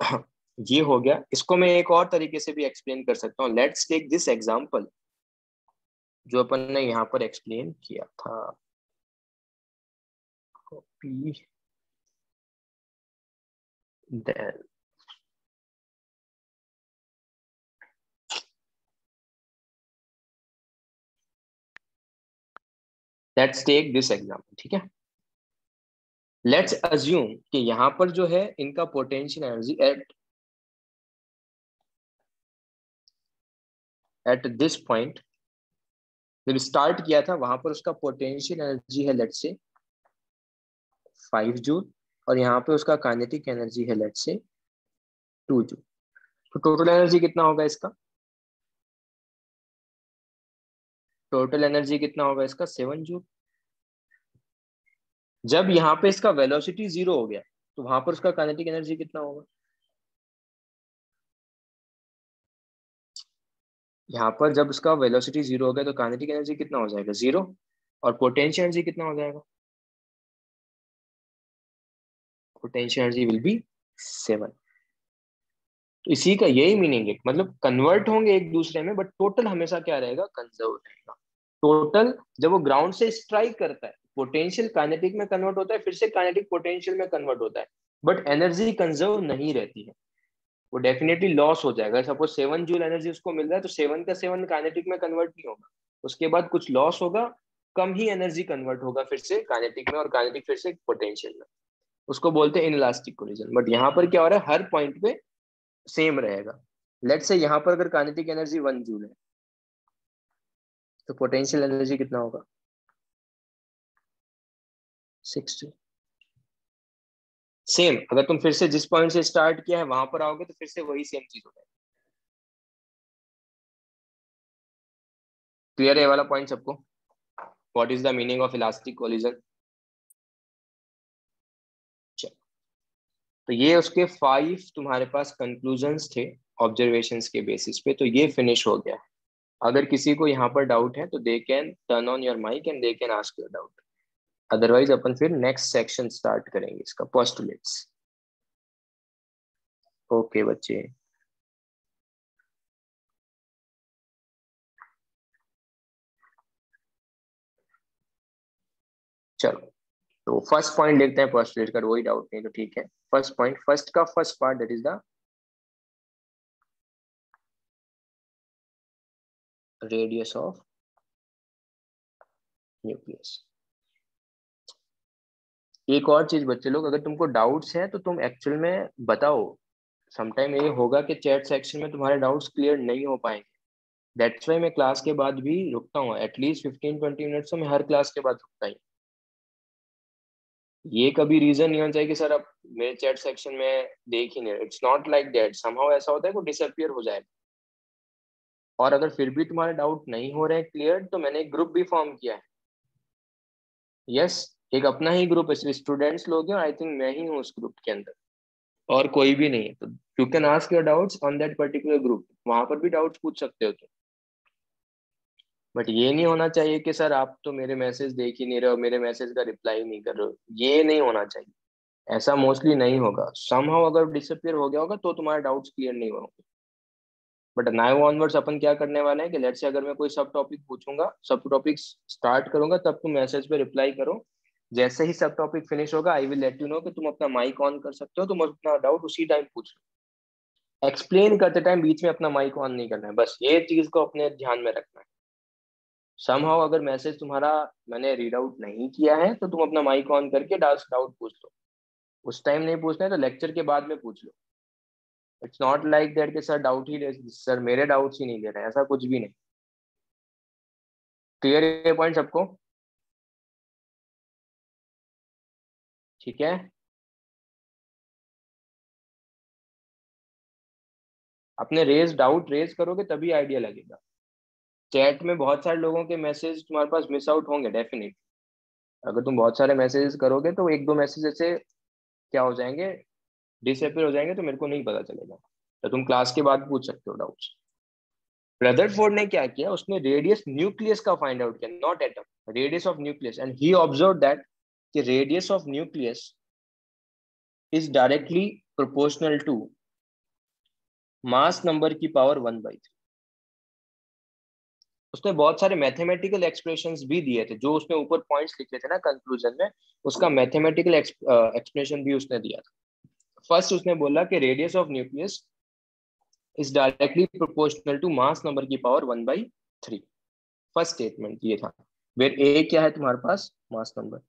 ये हो गया। इसको मैं एक और तरीके से भी एक्सप्लेन कर सकता हूँ। लेट्स टेक दिस एग्जांपल जो अपन ने यहाँ पर एक्सप्लेन किया था। Copy then let's take this example, ठीक है। लेट्स अज्यूम कि यहाँ पर जो है इनका potential energy at this point जब स्टार्ट किया था वहां पर उसका पोटेंशियल एनर्जी है लेट्स से 5 जूल और यहाँ पे उसका काइनेटिक एनर्जी है लेट्स से 2 जूल। तो टोटल एनर्जी कितना होगा इसका? टोटल एनर्जी कितना होगा इसका? 7 जूल। जब यहाँ पे इसका वेलोसिटी 0 हो गया तो वहां पर उसका काइनेटिक एनर्जी कितना होगा? यहाँ पर जब उसका वेलोसिटी 0 हो गया तो काइनेटिक एनर्जी कितना हो जाएगा? 0। और पोटेंशियल एनर्जी कितना हो जाएगा? Potential energy will be 7। तो इसी का यही मीनिंग है, मतलब कन्वर्ट होंगे एक दूसरे में बट टोटल हमेशा क्या रहेगा? कंजर्व रहेगा। टोटल जब वो ग्राउंड से स्ट्राइक करता है पोटेंशियल काइनेटिक में कन्वर्ट होता है, फिर से काइनेटिक पोटेंशियल में कन्वर्ट होता है, बट एनर्जी कंजर्व नहीं रहती है, वो डेफिनेटली लॉस हो जाएगा। सपोज 7 जूल एनर्जी उसको मिल रहा है तो 7 का 7 काइनेटिक में कन्वर्ट नहीं होगा, उसके बाद कुछ लॉस होगा, कम ही एनर्जी कन्वर्ट होगा फिर से काइनेटिक में, और काइनेटिक फिर से पोटेंशियल में। उसको बोलते हैं इनइलास्टिक कोलिजन। बट यहाँ पर क्या हो रहा है? हर पॉइंट पे सेम रहेगा। लेट्स से यहाँ पर अगर काइनेटिक एनर्जी 1 जूल है तो पोटेंशियल एनर्जी कितना होगा? 6 जूल। सेम अगर तुम फिर से जिस पॉइंट से स्टार्ट किया है वहां पर आओगे तो फिर से वही सेम चीज हो जाएगी। क्लियर है ये वाला पॉइंट सबको? What is the meaning of elastic collision? तो ये उसके 5 तुम्हारे पास कंक्लूजन्स थे ऑब्जर्वेशंस के बेसिस पे। तो ये फिनिश हो गया। अगर किसी को यहाँ पर डाउट है तो they can turn on your mic and they can ask your doubt. Otherwise अपन फिर नेक्स्ट सेक्शन स्टार्ट करेंगे इसका, पोस्टुलेट्स। ओके बच्चे। चलो तो फर्स्ट पॉइंट देखते हैं पोस्टुलेट का, वही डाउट नहीं तो ठीक है। फर्स्ट पॉइंट, फर्स्ट का first part that is the radius of nucleus. एक और चीज बच्चे लोग, अगर तुमको डाउट्स हैं तो तुम एक्चुअल में बताओ। समटाइम ये होगा कि चैट सेक्शन में तुम्हारे डाउट्स क्लियर नहीं हो पाएंगे, दैट्स वाई मैं क्लास के बाद भी रुकता हूँ। एटलीस्ट 15-20 मिनट्स तो मैं हर क्लास के बाद रुकता ही। ये कभी रीजन नहीं होना चाहिए कि सर आप मेरे चैट सेक्शन में देख ही नहीं। It's not like that. Somehow ऐसा होता है कि डिसअपियर हो जाएगा। और अगर फिर भी तुम्हारे डाउट नहीं हो रहे हैं क्लियर तो मैंने एक ग्रुप भी फॉर्म किया है। यस, एक अपना ही ग्रुप है, सिर्फ स्टूडेंट्स लोग हैं और आई थिंक मैं ही हूँ उस ग्रुप के अंदर, और कोई भी नहीं है। तो you can ask your doubts on that particular group, वहां पर भी डाउट्स पूछ सकते हो तुम। बट ये नहीं होना चाहिए कि सर आप तो मेरे मैसेज देख ही नहीं रहे हो, मेरे मैसेज का रिप्लाई नहीं कर रहे हो। ये नहीं होना चाहिए। ऐसा मोस्टली नहीं होगा। समहाउ अगर डिसअपियर हो गया होगा तो तुम्हारे डाउट्स क्लियर नहीं होंगे। बट नाउ ऑनवर्ड्स अपन क्या करने वाले हैं कि लेट्स से अगर मैं कोई सब टॉपिक पूछूंगा, सब टॉपिक स्टार्ट करूंगा, तब तुम मैसेज पे रिप्लाई करो। जैसे ही सब टॉपिक फिनिश होगा I will let you know कि तुम अपना माइक ऑन कर सकते हो, तुम अपना डाउट उसी टाइम पूछ लो। एक्सप्लेन करते टाइम बीच में अपना माइक ऑन नहीं करना है, बस ये चीज को अपने ध्यान में रखना है। समहाउ अगर मैसेज तुम्हारा मैंने रीड आउट नहीं किया है तो तुम अपना माइक ऑन करके डाउट पूछ लो। उस टाइम नहीं पूछना है तो लेक्चर के बाद में पूछ लो। इट्स नॉट लाइक दैट कि सर डाउट ही सर मेरे डाउट्स ही नहीं ले रहे हैं, ऐसा कुछ भी नहीं। क्लियर ये पॉइंट सबको? ठीक है। अपने डाउट रेज करोगे तभी आइडिया लगेगा। चैट में बहुत सारे लोगों के मैसेज तुम्हारे पास मिस आउट होंगे डेफिनेटली। अगर तुम बहुत सारे मैसेजेस करोगे तो एक दो मैसेज ऐसे क्या हो जाएंगे, डिसअपीयर हो जाएंगे, तो मेरे को नहीं पता चलेगा। तो तुम क्लास के बाद पूछ सकते हो डाउट्स। रदरफोर्ड ने क्या किया, उसने रेडियस न्यूक्लियस का फाइंड आउट किया, not atom, radius of nucleus. And he observe that कि radius of nucleus is directly proportional to mass number की पावर 1/3। उसने बहुत सारे मैथमेटिकल एक्सप्रेशंस भी दिए थे, जो उसने ऊपर पॉइंट्स लिखे थे ना कंक्लूजन में, उसका मैथमेटिकल एक्सप्लेनेशन भी उसने दिया था। फर्स्ट उसने बोला कि radius of nucleus is directly proportional to mass number की पावर 1/3। फर्स्ट स्टेटमेंट ये था। वेर ए क्या है तुम्हारे पास? Mass number.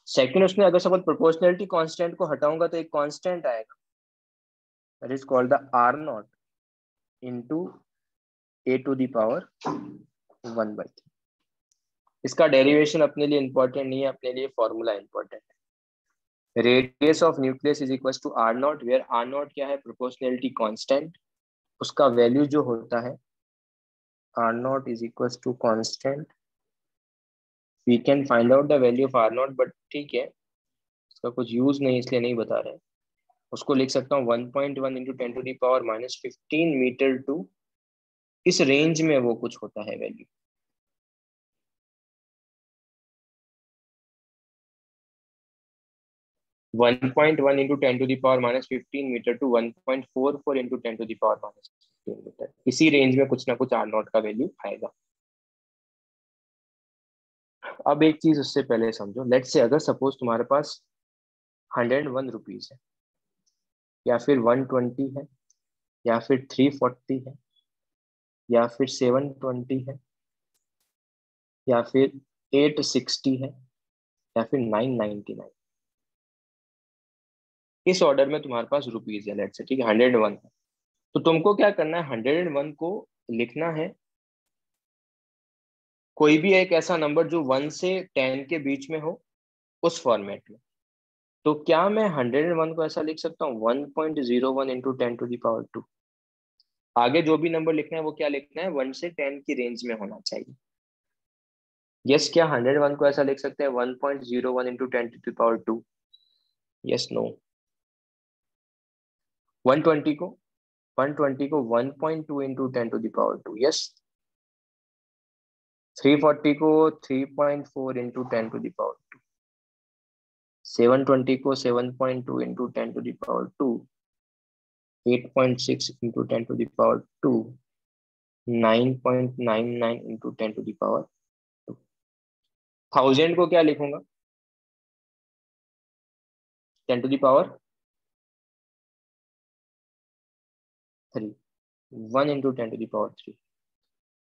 सेकंड उसने अगर सपोज प्रोपोर्शनलिटी कांस्टेंट को हटाऊंगा तो एक कांस्टेंट आएगा, that is called the R naught into A to the power 1/3। इसका डेरिवेशन अपने लिए इंपॉर्टेंट नहीं है, अपने लिए फॉर्मूला इंपॉर्टेंट है। Radius of nucleus is equal to R naught, where R naught क्या है? Proportionality constant. उसका वैल्यू जो होता है R naught is equal to constant, we can find out the value of R naught, but ठीक है उसका कुछ यूज नहीं इसलिए नहीं बता रहे। उसको लिख सकता हूँ 1.1 इंटू 10⁻⁻15 मीटर टू, इस रेंज में वो कुछ होता है value. One point one into 10⁻⁻15 metre to 1.44 into 10⁻⁻15 metre, इसी रेंज में कुछ ना कुछ आर नॉट का वैल्यू आएगा। अब एक चीज उससे पहले समझो, लेट से अगर सपोज तुम्हारे पास 101 रुपीज है, या फिर 120 है, या फिर 340 है, या फिर 720 है, या फिर 860 है, या फिर 999, इस ऑर्डर में तुम्हारे पास रुपीज है लेट से, ठीक है 101 है। तो तुमको क्या करना है, 101 को लिखना है कोई भी एक ऐसा नंबर जो 1 से 10 के बीच में हो, उस फॉर्मेट में। तो क्या मैं 101 को ऐसा लिख सकता हूँ 1.01 इंटू 10⁻²। आगे जो भी नंबर लिखना है वो क्या लिखना है, 1 से 10 की रेंज में होना चाहिए। यस, क्या 101 को ऐसा लिख सकते हैं 1.01 इंटू 10⁻²? Yes, no. 120 को 1.2 इंटू 10⁻²? यस। 340 को 3.4 इंटू 10⁻²? 720 को 7.2 इंटू 10⁻²? 8.6 इंटू 10⁻²? 9.99 इंटू 10⁻²? 1000 को क्या लिखूंगा 10⁻3? 1 इंटू 10⁻3।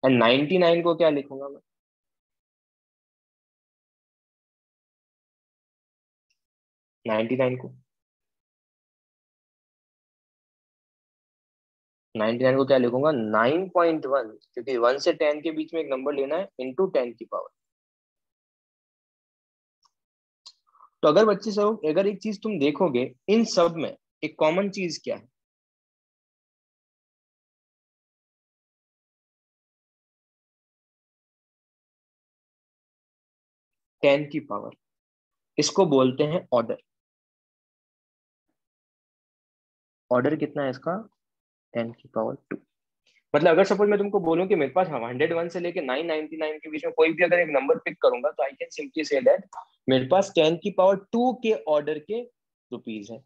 एंड 99 को क्या लिखूंगा मैं 99 को 99 को क्या लिखूंगा 9.1, क्योंकि 1 से 10 के बीच में एक नंबर लेना है इंटू 10 की पावर। तो अगर बच्चे सब, अगर एक चीज तुम देखोगे इन सब में एक कॉमन चीज क्या है, टेन की पावर। इसको बोलते हैं ऑर्डर। ऑर्डर कितना है इसका 10⁻²। मतलब अगर सपोज मैं तुमको बोलूं कि मेरे पास 101 से लेके 999 के बीच में कोई भी अगर एक नंबर पिक करूंगा, तो I can simply say that मेरे पास 10⁻² के ऑर्डर के रुपीज है।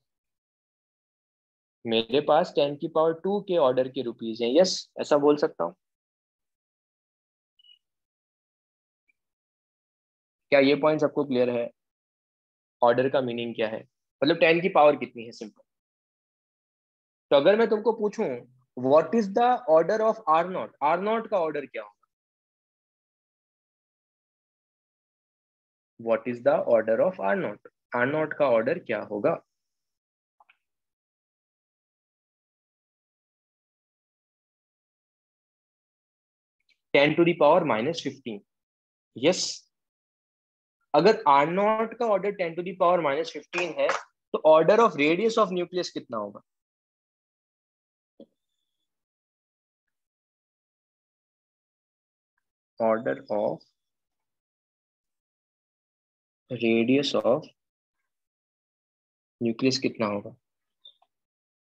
मेरे पास 10⁻² के ऑर्डर के रुपीज हैं। यस, ऐसा बोल सकता हूँ। क्या ये पॉइंट सबको क्लियर है? ऑर्डर का मीनिंग क्या है, मतलब 10 की पावर कितनी है, सिंपल। तो अगर मैं तुमको पूछूं what is the order of R naught, R naught का ऑर्डर क्या होगा? What is the order of R naught, R naught का ऑर्डर क्या होगा? (10⁻⁻15). यस। अगर आर नॉट का ऑर्डर 10⁻⁻15 है, तो order of radius of nucleus कितना होगा? Order of radius of nucleus कितना होगा?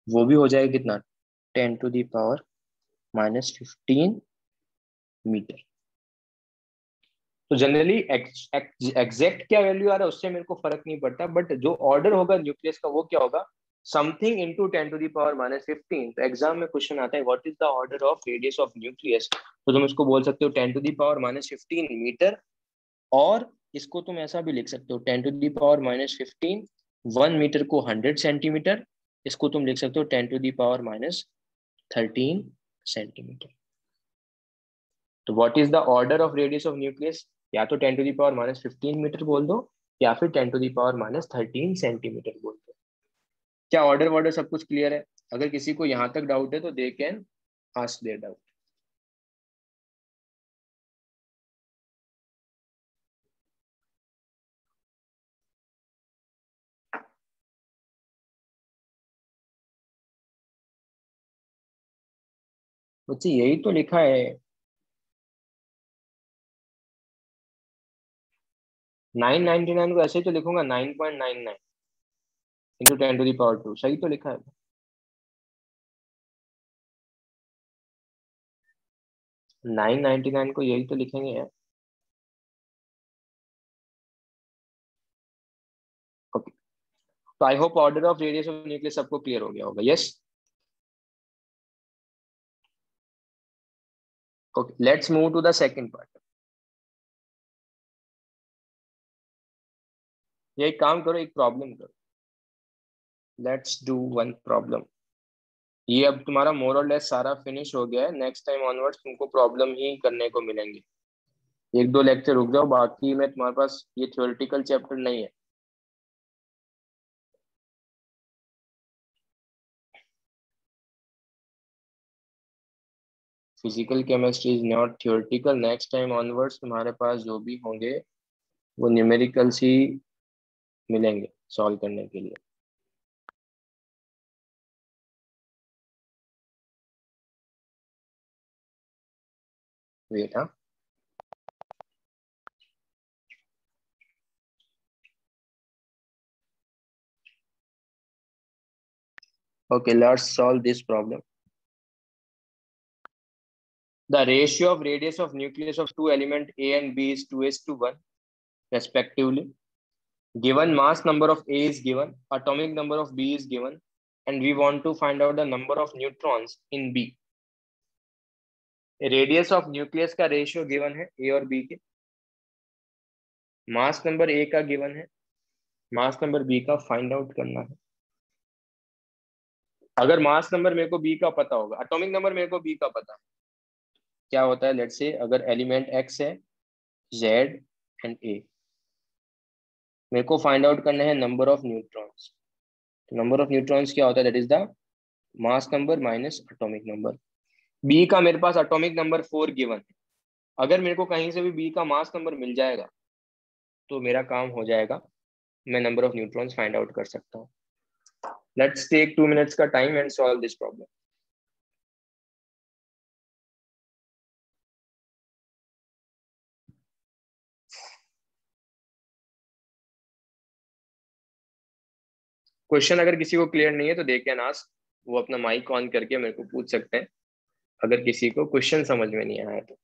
वो भी हो जाएगा कितना 10⁻⁻15 मीटर। तो जनरली एग्जैक्ट क्या वैल्यू आ रहा है उससे मेरे को फर्क नहीं पड़ता, बट जो ऑर्डर होगा न्यूक्लियस का वो क्या होगा, समथिंग इनटू 10⁻⁻15। तो एग्जाम में क्वेश्चन आता है what is the order of radius of nucleus, तो तुम इसको बोल सकते हो 10⁻⁻15 मीटर, और इसको तुम ऐसा भी लिख सकते हो 10⁻⁻15, 1 मीटर को 100 सेंटीमीटर, इसको तुम लिख सकते हो 10⁻13 सेंटीमीटर। तो what is the order of radius of nucleus, या तो 10⁻⁻15 मीटर बोल दो या फिर 10⁻13 सेंटीमीटर बोल दो। क्या ऑर्डर वर्डर सब कुछ क्लियर है? अगर किसी को यहां तक डाउट है तो they can ask their doubt. बच्चे यही तो लिखा है, 999 को ऐसे ही तो लिखूंगा 9.99 इंटू 10⁻², सही तो लिखा है। 999 को यही तो लिखेंगे यार। ओके, तो I hope order of radius of nucleus सबको क्लियर हो गया होगा। Yes, okay, let's move to the second part. ये एक काम करो, एक प्रॉब्लम करो, लेट्स डू वन प्रॉब्लम। ये अब तुम्हारा मोर और लेस सारा फिनिश हो गया है, नेक्स्ट टाइम ऑनवर्ड्स तुमको प्रॉब्लम ही करने को मिलेंगे। एक दो लेक्चर रुक जाओ, बाकी में तुम्हारे पास ये थ्योरेटिकल चैप्टर नहीं है। Physical chemistry is not theoretical, next time onwards तुम्हारे पास जो भी होंगे वो न्यूमेरिकल्स ही मिलेंगे सॉल्व करने के लिए। वेट, हाँ, okay, let's solve this problem. The ratio of radius of nucleus of two element A and B is 2:1 respectively. Given mass number of A is given, atomic number of B is given, and we want to find out the number of neutrons in B. Radius of nucleus का ratio given है ए और B के, mass number A का given है, mass number B का find out करना है। अगर मास नंबर मेरे को बी का पता होगा, एटॉमिक नंबर मेरे को बी का पता है, क्या होता है, लेट्स से अगर एलिमेंट एक्स है, जेड एंड ए, मेरे को फाइंड आउट करना है नंबर ऑफ न्यूट्रॉन्स। तो नंबर ऑफ न्यूट्रॉन्स क्या होता है, that is the mass number minus atomic number. B का मेरे पास एटॉमिक नंबर 4 गिवन है, अगर मेरे को कहीं से भी बी का मास नंबर मिल जाएगा तो मेरा काम हो जाएगा, मैं number of neutrons find out कर सकता हूँ। लेट्स टेक 2 मिनट्स का time and solve this problem. Question अगर किसी को क्लियर नहीं है तो दे कैन आस्क, वो अपना माइक ऑन करके मेरे को पूछ सकते हैं अगर किसी को क्वेश्चन समझ में नहीं आया तो।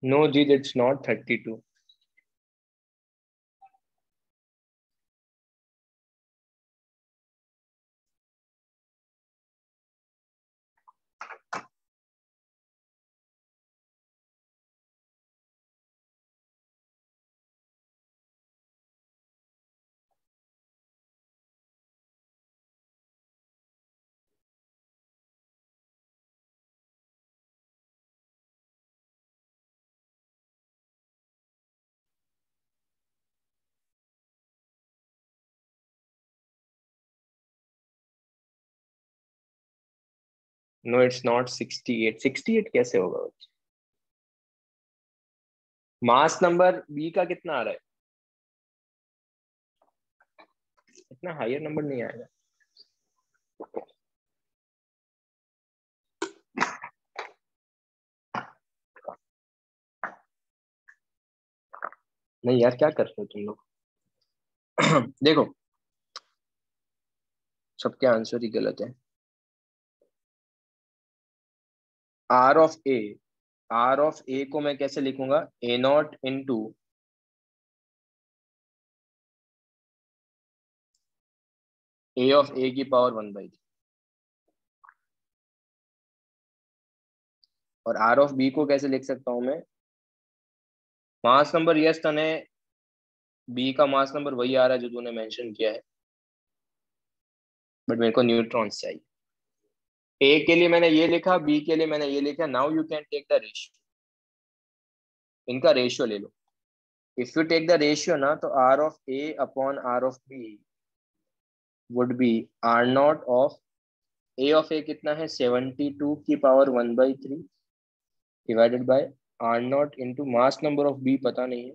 नो जी, it's not 32। No it's not 68। 68 कैसे होगा? मास नंबर बी का कितना आ रहा है? इतना हायर नंबर नहीं आएगा। नहीं यार, क्या कर रहे हो तुम लोग? देखो, सबके आंसर ही गलत है। R of A, R of A को मैं कैसे लिखूंगा? A naught into A of A की पावर 1/3। और आर ऑफ बी को कैसे लिख सकता हूं मैं? मास नंबर, यस तने बी का मास नंबर वही आ रहा है जो तूने मेंशन किया है, बट मेरे को न्यूट्रॉन्स चाहिए। ए के लिए मैंने ये लिखा, बी के लिए मैंने ये लिखा। Now you can take the ratio, इनका रेशियो ले लो। If you take the ratio ना, तो R of A upon R of B would be R naught of A of A कितना है? 72 की power 1/3 divided by R naught into mass number of B पता नहीं है,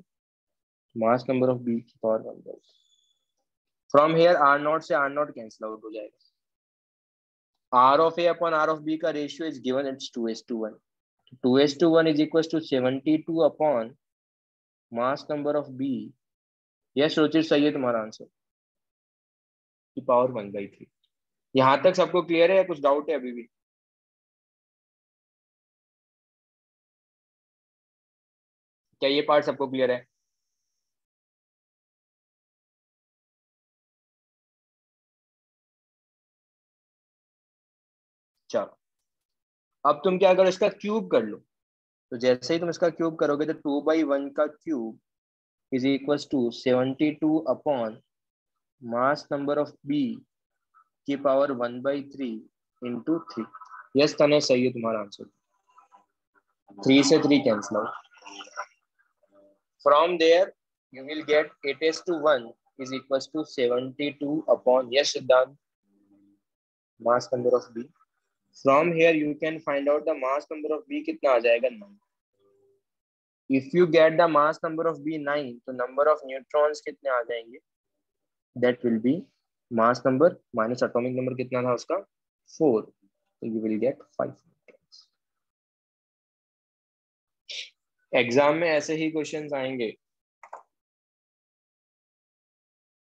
मास नंबर ऑफ बी की power 1/3। From here R naught से R naught cancel out हो जाएगा। R of A upon R of B का ratio is given, it's 2:1। 2:1 is equal to 72 upon mass number of B. Yes Ruchir, सही है तुम्हारा answer, की power 1/3। यहां तक सबको क्लियर है या कुछ डाउट है अभी भी? क्या ये पार्ट सबको क्लियर है? चलो, अब तुम क्या करो, इसका क्यूब कर लो। तो जैसे ही तुम इसका क्यूब करोगे तो 2/1 का cube is equal to 72 upon mass number of B की पावर 1/3 इंटू 3। यस तने, सही है तुम्हारा आंसर। 3 से 3 cancel out. From there you will get 8:1 is equals to 72 upon, yes Siddhant, mass number of B. From here you can find out the mass number of B कितना आ जाएगा? 9। If you get the mass number of B 9, तो number of neutrons कितने आ जाएंगे? That will be mass number minus atomic number कितना था उसका? 4, so you will get 5 neutrons। Exam में ऐसे ही क्वेश्चंस आएंगे।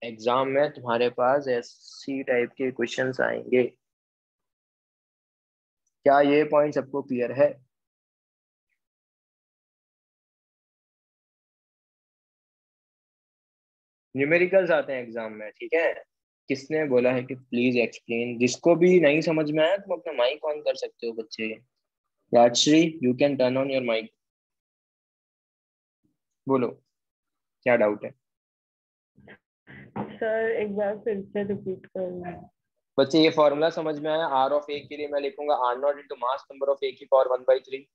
एग्जाम में तुम्हारे पास ऐसी टाइप के क्वेश्चंस आएंगे। क्या ये पॉइंट सबको क्लियर है? न्यूमेरिकल्स आते हैं एग्जाम में, ठीक है? किसने बोला है कि प्लीज एक्सप्लेन? जिसको भी नहीं समझ में आया तुम अपना माइक ऑन कर सकते हो बच्चे। Rajshri, you can turn on your mic. बोलो, क्या डाउट है? सर एक बार फिर से रिपीट करना। बच्चे ये फॉर्मूला समझ में आया? आर ऑफ ए के लिए मैं लिखूंगा R naught into mass number of A की पावर 1/3।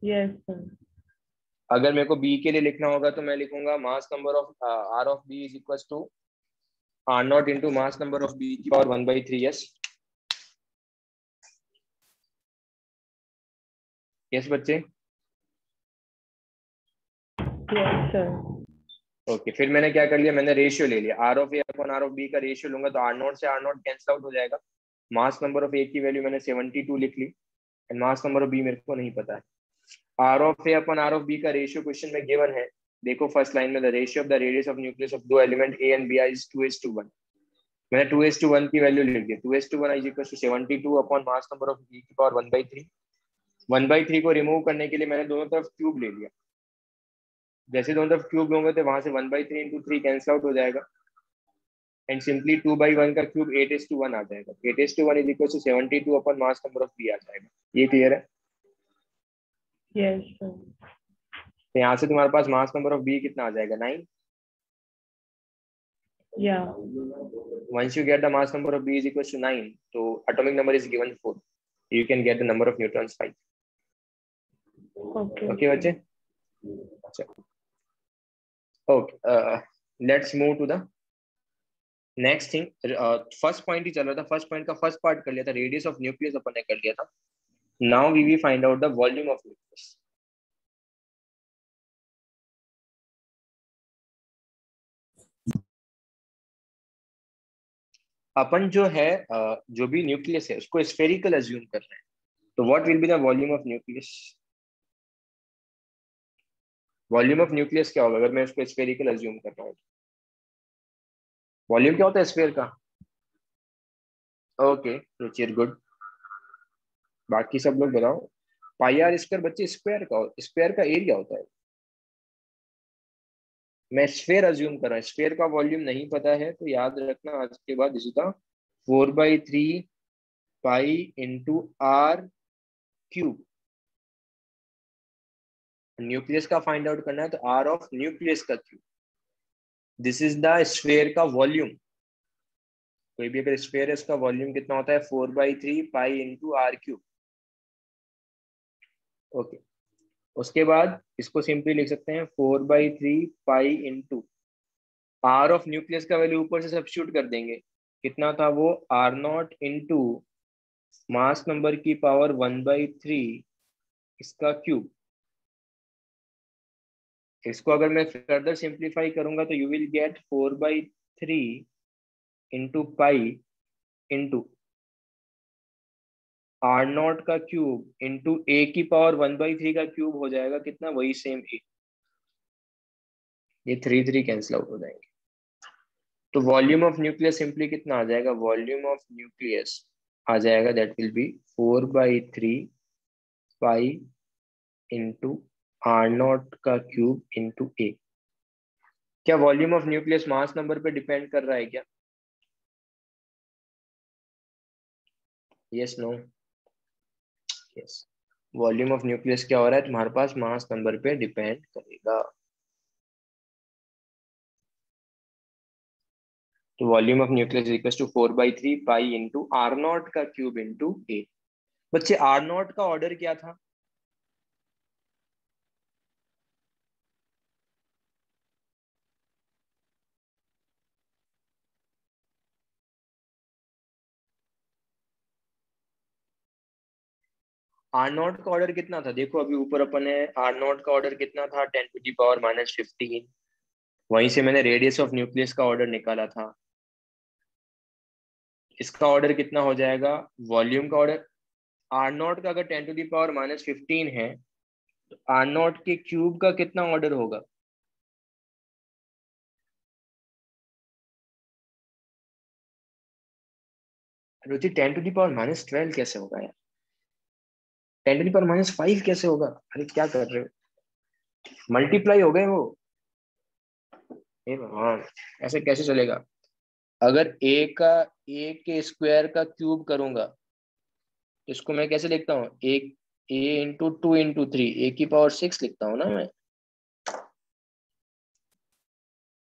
Yes sir. अगर मेरे को बी के लिए लिखना होगा तो मैं लिखूंगा mass number of R of B is equal to R naught into mass number of B की पावर 1/3। यस यस बच्चे? Yes sir. ओके, फिर मैंने क्या कर लिया, मैंने रेशियो ले लिया। R of A upon R of B का रेशियो लूंगा तो आर नॉट से आर नॉट कैंसिल आउट हो जाएगा। मास नंबर ऑफ ए की वैल्यू मैंने 72 लिख ली, and mass number of B मेरे को नहीं पता है। R of A upon R of B का रेशियो क्वेश्चन में गिवन है। देखो फर्स्ट लाइन में, the ratio of the radius of nucleus of दो element A and B is 2:1। मैंने 2:1 की वैल्यू लिख दी। 2:1 is equal to 72 upon mass number of B की पावर 1/3। 1/3 को रिमूव करने के लिए मैंने दोनों तरफ क्यूब ले लिया। जैसे दोनों तरफ क्यूब होंगे तो वहां से 1/3 इंटू 3 कैंसिल आउट हो जाएगा, एंड सिंपली 2/1 का क्यूब 8:1 आ जाएगा। 8:1 is equal to 72 upon mass number of B आ जाएगा। ये क्लियर है? Yes sir. तो यहाँ से तुम्हारे पास मास नंबर ऑफ बी कितना आ जाएगा? 9। या Once you get the mass number of B is equals to 9, so atomic number is given 4. You can get the number of neutrons 5. Okay Okay, बच्चे? अच्छा, okay. Let's move to the next thing, first point ही चल रहा था, first point का first part कर लिया था, रेडियस ऑफ न्यूक्लियस अपन ने कर लिया था. Now we will find out the volume of nucleus. अपन जो है जो भी न्यूक्लियस है उसको स्फेरिकल अज्यूम कर रहे हैं. तो what will be the volume of nucleus? Volume of nucleus क्या होगा अगर मैं उसको स्फेरिकल अज्यूम कर रहा हूँ? वॉल्यूम क्या होता है स्फीयर का? Okay Ruchir, good. बाकी सब लोग बताओ. पाई आर स्क्वायर बच्चे स्क्वायर का एरिया होता है. मैं स्फीयर अज्यूम कर रहा हूँ, स्फीयर का वॉल्यूम नहीं पता है तो याद रखना आज के बाद this is the 4/3 pi into R cube. Nucleus का फाइंड आउट करना है तो आर ऑफ न्यूक्लियस का cube. This is the sphere का वॉल्यूम. कोई भी अगर स्फीयर है उसका वॉल्यूम कितना होता है? 4/3 pi into R cube. Okay, उसके बाद इसको सिंपली लिख सकते हैं 4/3 pi into R of nucleus का वैल्यू ऊपर से सब्स्टिट्यूट कर देंगे. कितना था वो? R0 इंटू मास नंबर की पावर 1/3 इसका क्यूब. इसको अगर मैं फर्दर सिंप्लीफाई करूंगा तो you will gate 4/3 into pi into R0 का क्यूब इंटू ए की पावर 1/3 का क्यूब हो जाएगा कितना? वही सेम ए. ये 3 कैंसिल आउट हो जाएंगे. तो वॉल्यूम ऑफ न्यूक्लियस सिंपली कितना आ जाएगा? वॉल्यूम ऑफ न्यूक्लियस आ जाएगा that will be 4/3 pi into R0 का क्यूब इंटू ए. क्या volume of nucleus mass number पे डिपेंड कर रहा है क्या? Yes no? Yes. Volume of nucleus क्या हो रहा है तुम्हारे पास? मास नंबर पे डिपेंड करेगा. तो volume of nucleus equals to 4/3 pi into R0 का क्यूब इंटू ए. बच्चे R0 का ऑर्डर क्या था? R0 का ऑर्डर कितना था? देखो अभी ऊपर अपन ने R0 का ऑर्डर कितना था? 10⁻⁻15. वहीं से मैंने रेडियस ऑफ न्यूक्लियस का ऑर्डर निकाला था. इसका ऑर्डर कितना हो जाएगा? वॉल्यूम का ऑर्डर R0 का अगर 10⁻⁻15 है तो R0 के क्यूब का कितना ऑर्डर होगा? रुचि 10⁻⁻12 कैसे होगा यार? 10⁻⁻5 कैसे होगा? अरे क्या कर रहे हो? मल्टीप्लाई हो गए वो. हे भगवान, ऐसे कैसे चलेगा? अगर ए के स्क्वायर का क्यूब करूंगा तो इसको मैं कैसे लिखता हूँ? एक ए इंटू 2 इंटू 3 ए की पावर 6 लिखता हूँ ना मैं.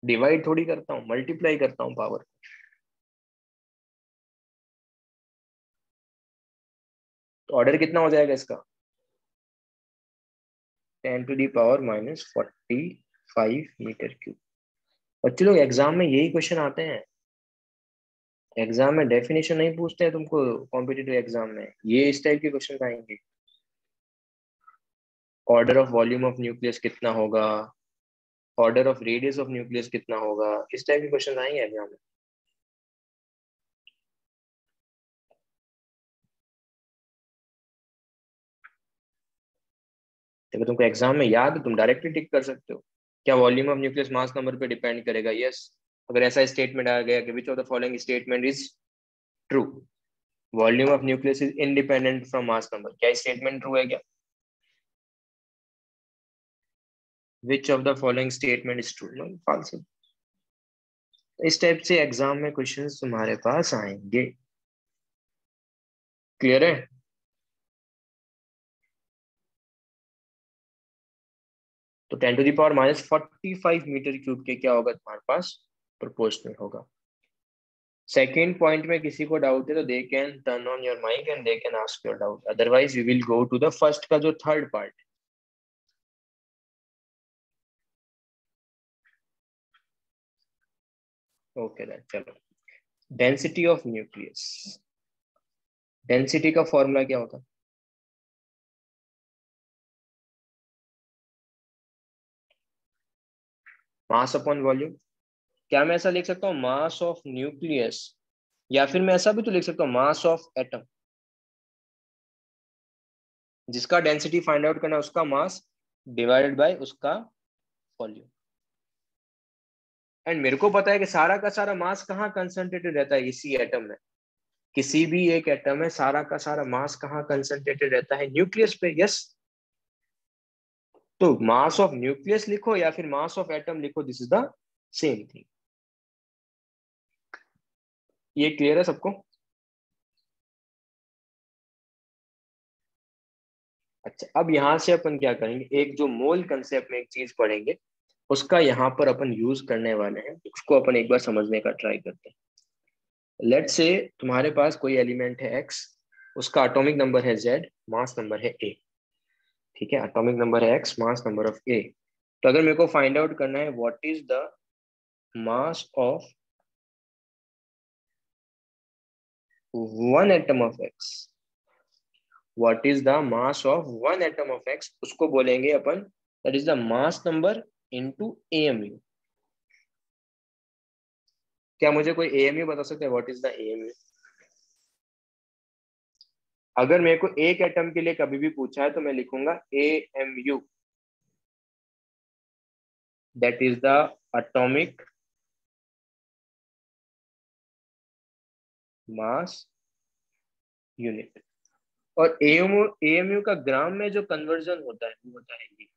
डिवाइड थोड़ी करता हूँ, मल्टीप्लाई करता हूँ पावर. तो ऑर्डर कितना हो जाएगा इसका? 10⁻⁻45 मीटर क्यूब. बच्चे लोग एग्जाम में यही क्वेश्चन आते हैं. एग्जाम में डेफिनेशन नहीं पूछते हैं तुमको. कॉम्पिटिटिव एग्जाम में ये इस टाइप के क्वेश्चन आएंगे. Order of volume of nucleus कितना होगा, order of radius of nucleus कितना होगा, इस टाइप के क्वेश्चन आएंगे एग्जाम में. अगर तुमको एग्जाम में याद है तुम डायरेक्टली टिक कर सकते हो. क्या volume of nucleus mass number पे डिपेंड करेगा? यस. अगर ऐसा स्टेटमेंट आ गया कि which of the following statement is true? Volume of nucleus is independent from mass number. क्या स्टेटमेंट ट्रू है क्या? Which of the following statement is true? No, false. इस टाइप से एग्जाम में क्वेश्चंस तुम्हारे पास आएंगे. क्लियर है? तो 10⁻⁻45 मीटर क्यूब के क्या होगा तुम्हारे पास? प्रोपोर्शनल होगा. सेकेंड पॉइंट में किसी को डाउट है तो they can turn on your mic and they can ask your doubt. Otherwise we will go to the first का जो थर्ड पार्ट. ओके चलो. डेंसिटी ऑफ न्यूक्लियस, डेंसिटी का फॉर्मूला क्या होता है? Mass upon volume. क्या मैं ऐसा लिख सकता हूँ मास ऑफ न्यूक्लियस, या फिर मैं ऐसा भी तो लिख सकता हूँ मास ऑफ एटम, जिसका डेंसिटी फाइंड आउट करना है उसका मास डिवाइडेड बाय उसका वॉल्यूम। एंड मेरे को पता है कि सारा का सारा मास कहाँ कंसंट्रेटेड रहता है, इसी एटम में। किसी भी एक एटम में सारा का सारा मास कहाँ कंसंट्रेटेड रहता है, न्यूक्लियस पे। यस, तो मास ऑफ न्यूक्लियस लिखो या फिर मास ऑफ एटम लिखो, this is the same thing. ये क्लियर है सबको? अच्छा, अब यहां से अपन क्या करेंगे, एक जो मोल कंसेप्ट में एक चीज पढ़ेंगे, उसका यहाँ पर अपन यूज करने वाले हैं, उसको अपन एक बार समझने का ट्राई करते हैं। लेट्स से तुम्हारे पास कोई एलिमेंट है एक्स, उसका एटॉमिक नंबर है जेड, मास नंबर है ए। ठीक है, एटॉमिक नंबर है X, mass number of A. तो अगर मेरे को फाइंड आउट करना है what is the mass of one atom of X, what is the mass of one atom of X, उसको बोलेंगे अपन that is the mass number into AMU. क्या मुझे कोई एएमयू बता सकता है व्हाट इज द एएमयू? अगर मेरे को एक एटम के लिए कभी भी पूछा है तो मैं लिखूंगा AMU, that is the atomic mass unit. और एएमयू का ग्राम में जो कन्वर्जन होता है वो होता है ये,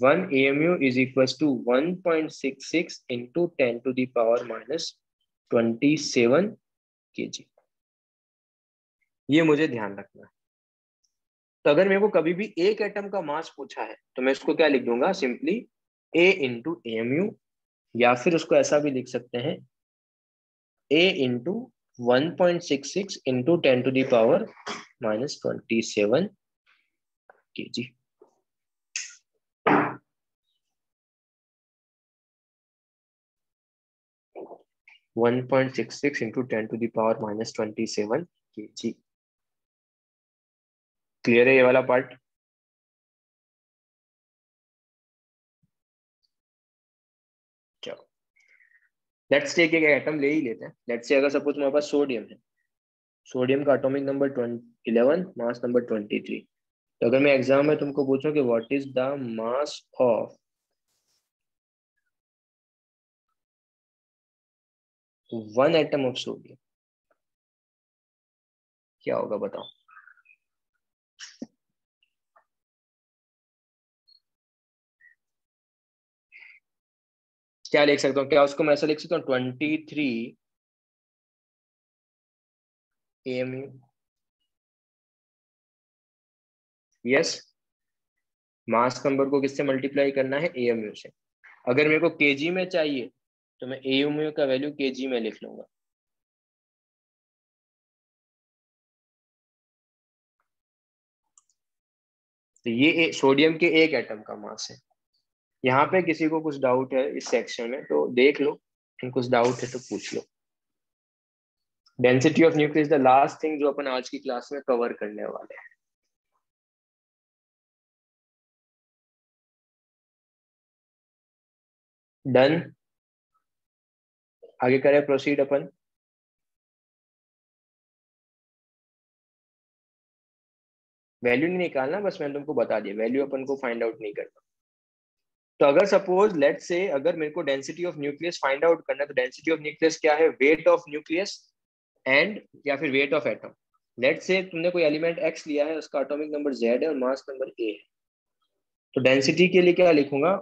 1 AMU is equals to 1.66 into 10 to the power minus 27 kg। ये मुझे ध्यान रखना है। तो अगर मेरे को कभी भी एक एटम का मास पूछा है तो मैं इसको क्या लिख दूंगा, सिंपली A इंटू AMU, या फिर उसको ऐसा भी लिख सकते हैं A into 1.66 into 10 to the power minus 27 kg। 1.66 into 10 to the power minus 27 kg। Clear है ये वाला पार्ट? चलो, लेट्स टेक एक एटम ले ही लेते हैं। लेट्स से अगर सपोज तुम्हारे पास सोडियम है, सोडियम का एटॉमिक नंबर 11, मास नंबर 23। तो अगर मैं एग्जाम में तुमको पूछूं कि what is the mass of one atom of sodium, क्या होगा बताओ? क्या लिख सकता हूँ, क्या उसको मैं ऐसा लिख सकता हूँ 23 AMU? यस, मास नंबर को किससे मल्टीप्लाई करना है, AMU से। अगर मेरे को केजी में चाहिए तो मैं AMU का वैल्यू केजी में लिख लूंगा। तो ये सोडियम के एक एटम का मास है। यहाँ पे किसी को कुछ डाउट है इस सेक्शन में तो देख लो, कुछ डाउट है तो पूछ लो। Density of nucleus the last thing जो अपन आज की क्लास में कवर करने वाले हैं। डन, आगे करें प्रोसीड अपन। वैल्यू नहीं निकालना, बस मैंने तुमको बता दिया, वैल्यू अपन को फाइंड आउट नहीं करना। तो अगर सपोज लेट से अगर मेरे को density of nucleus find out करना है तो डेंसिटी ऑफ न्यूक्लियस क्या है, वेट ऑफ न्यूक्लियस एंड या फिर वेट ऑफ एटम। लेट से तुमने कोई एलिमेंट एक्स लिया है, उसका एटॉमिक नंबर जेड है और मास नंबर ए है। तो डेंसिटी के लिए क्या लिखूंगा,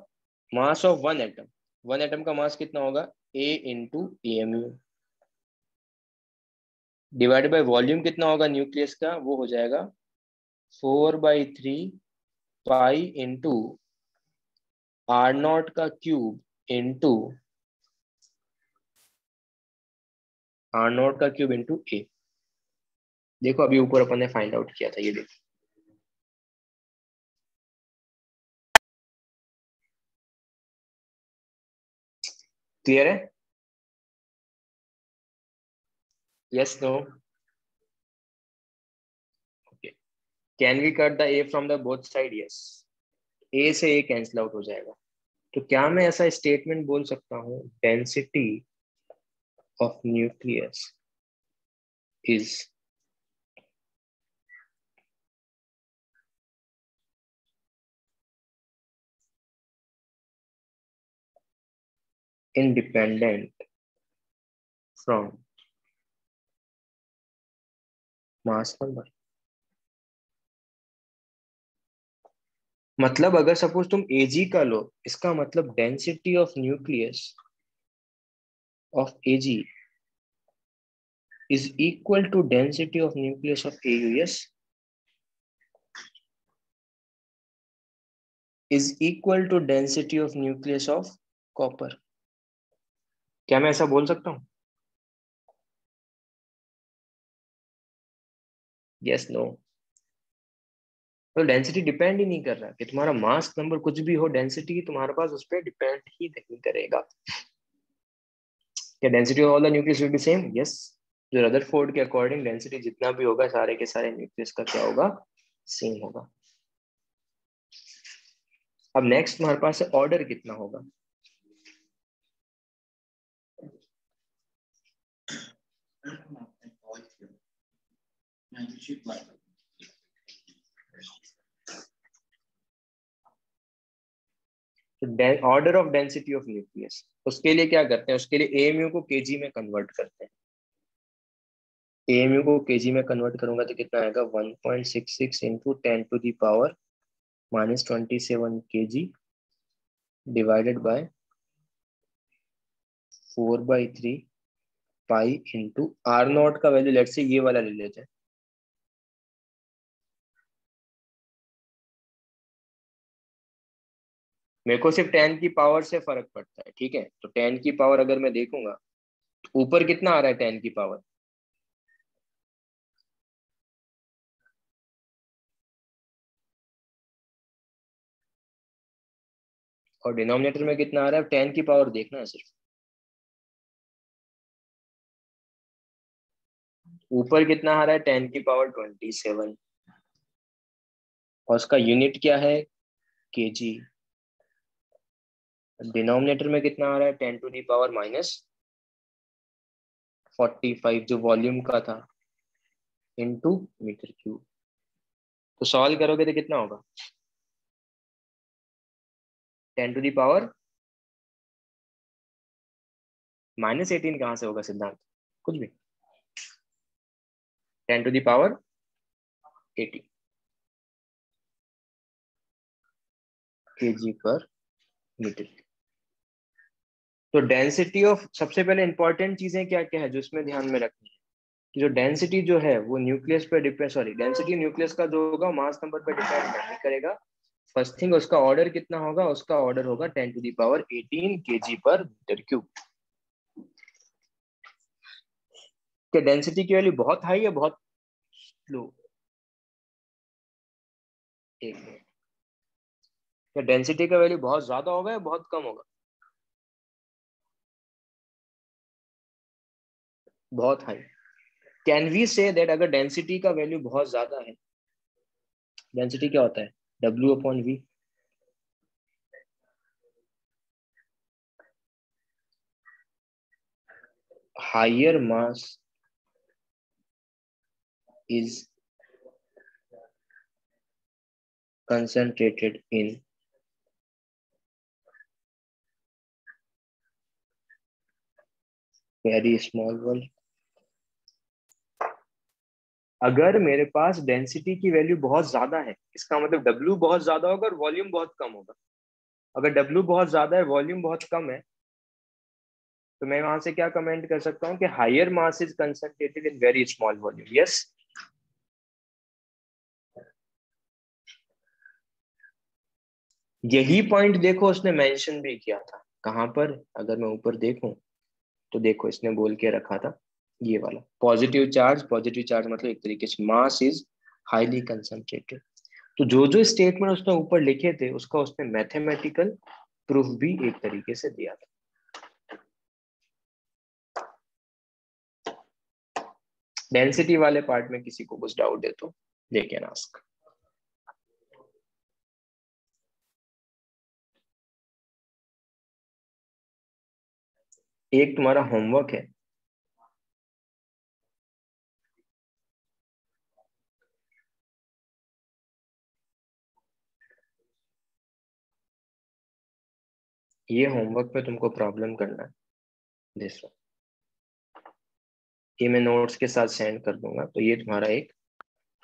mass of one atom, one atom का मास कितना होगा, A into AMU, divided by volume कितना होगा न्यूक्लियस का, वो हो जाएगा 4/3 पाई इंटू R0 का क्यूब इंटू R0 का क्यूब इंटू ए। देखो अभी ऊपर अपन ने फाइंड आउट किया था, ये देखो। क्लियर है? Yes, no? Okay. Can we cut the A from the both side? Yes. A से A कैंसिल आउट हो जाएगा. तो क्या मैं ऐसा स्टेटमेंट बोल सकता हूँ, density of nucleus is independent from mass number? मतलब अगर सपोज तुम Ag का लो, इसका मतलब density of nucleus of Ag is equal to density of nucleus of AU. Yes, is equal to density of nucleus of copper. क्या मैं ऐसा बोल सकता हूँ? Yes, no? तो डेंसिटी डिपेंड ही नहीं कर रहा कि तुम्हारा मास नंबर कुछ भी हो, डेंसिटी तुम्हारे पास उस पर डिपेंड ही नहीं करेगा. क्या density of all the nucleus will be same? Yes. जो रदरफोर्ड के अकॉर्डिंग डेंसिटी जितना भी होगा सारे के सारे न्यूक्लियस का क्या होगा? सेम होगा. अब नेक्स्ट हमारे पास ऑर्डर कितना होगा? Order of density of nucleus, उसके लिए क्या करते हैं? उसके लिए एएमयू को केजी में कन्वर्ट करते हैं. एएमयू को केजी में कन्वर्ट करूंगा तो कितना आएगा? 1.66 into 10 to the power -27 kg divided by 4/3 pi into R naught का वैल्यू लेट से ये वाला ले लेते हैं. मेरे को सिर्फ 10 की पावर से फर्क पड़ता है, ठीक है? तो 10 की पावर अगर मैं देखूंगा तो ऊपर कितना आ रहा है 10 की पावर? और डिनोमिनेटर में कितना आ रहा है? 10 की पावर देखना है सिर्फ. ऊपर कितना आ रहा है? 10 की पावर 27 और उसका यूनिट क्या है? केजी. डिनोमिनेटर में कितना आ रहा है? 10 टू दी पावर -45 जो वॉल्यूम का था इनटू मीटर क्यूब. तो सॉल्व करोगे तो कितना होगा? 10 टू दी पावर -18 कहां से होगा सिद्धांत? कुछ भी. 10 टू दी पावर 80 kg पर मीटर. तो डेंसिटी ऑफ, सबसे पहले इंपॉर्टेंट चीजें क्या क्या है जो इसमें ध्यान में रखनी है कि जो डेंसिटी जो है वो न्यूक्लियस पे डिपेंड, सॉरी डेंसिटी न्यूक्लियस का जो होगा मास नंबर पे डिपेंड नहीं करेगा. फर्स्ट थिंग उसका ऑर्डर कितना होगा? उसका ऑर्डर होगा 10 टू दी पावर 18 kg पर मीटर क्यूब. क्या डेंसिटी की वैल्यू बहुत हाई है बहुत लो? एक मिनट. क्या डेंसिटी का वैल्यू बहुत ज्यादा होगा या बहुत कम होगा? बहुत high. Can we say that अगर डेंसिटी का वैल्यू बहुत ज्यादा है, डेंसिटी क्या होता है? W/V. Higher mass is concentrated in very small volume. अगर मेरे पास डेंसिटी की वैल्यू बहुत ज्यादा है, इसका मतलब W बहुत ज्यादा होगा और वॉल्यूम बहुत कम होगा. अगर W बहुत ज्यादा है, वॉल्यूम बहुत कम है, तो मैं वहां से क्या कमेंट कर सकता हूँ कि higher mass is concentrated in very small volume. Yes. यही पॉइंट देखो उसने मेंशन भी किया था. कहां पर? अगर मैं ऊपर देखूं तो देखो इसने बोल के रखा था ये वाला पॉजिटिव चार्ज. पॉजिटिव चार्ज मतलब एक तरीके से मास इज हाईली कंसंट्रेटेड. तो जो जो स्टेटमेंट उसने ऊपर लिखे थे उसका उसने मैथमेटिकल प्रूफ भी एक तरीके से दिया था. डेंसिटी वाले पार्ट में किसी को कुछ डाउट है तो दे कैन आस्क। एक तुम्हारा होमवर्क है, ये होमवर्क पे तुमको प्रॉब्लम करना है, दिस वन। ये मैं नोट्स के साथ सेंड कर दूंगा, तो ये तुम्हारा एक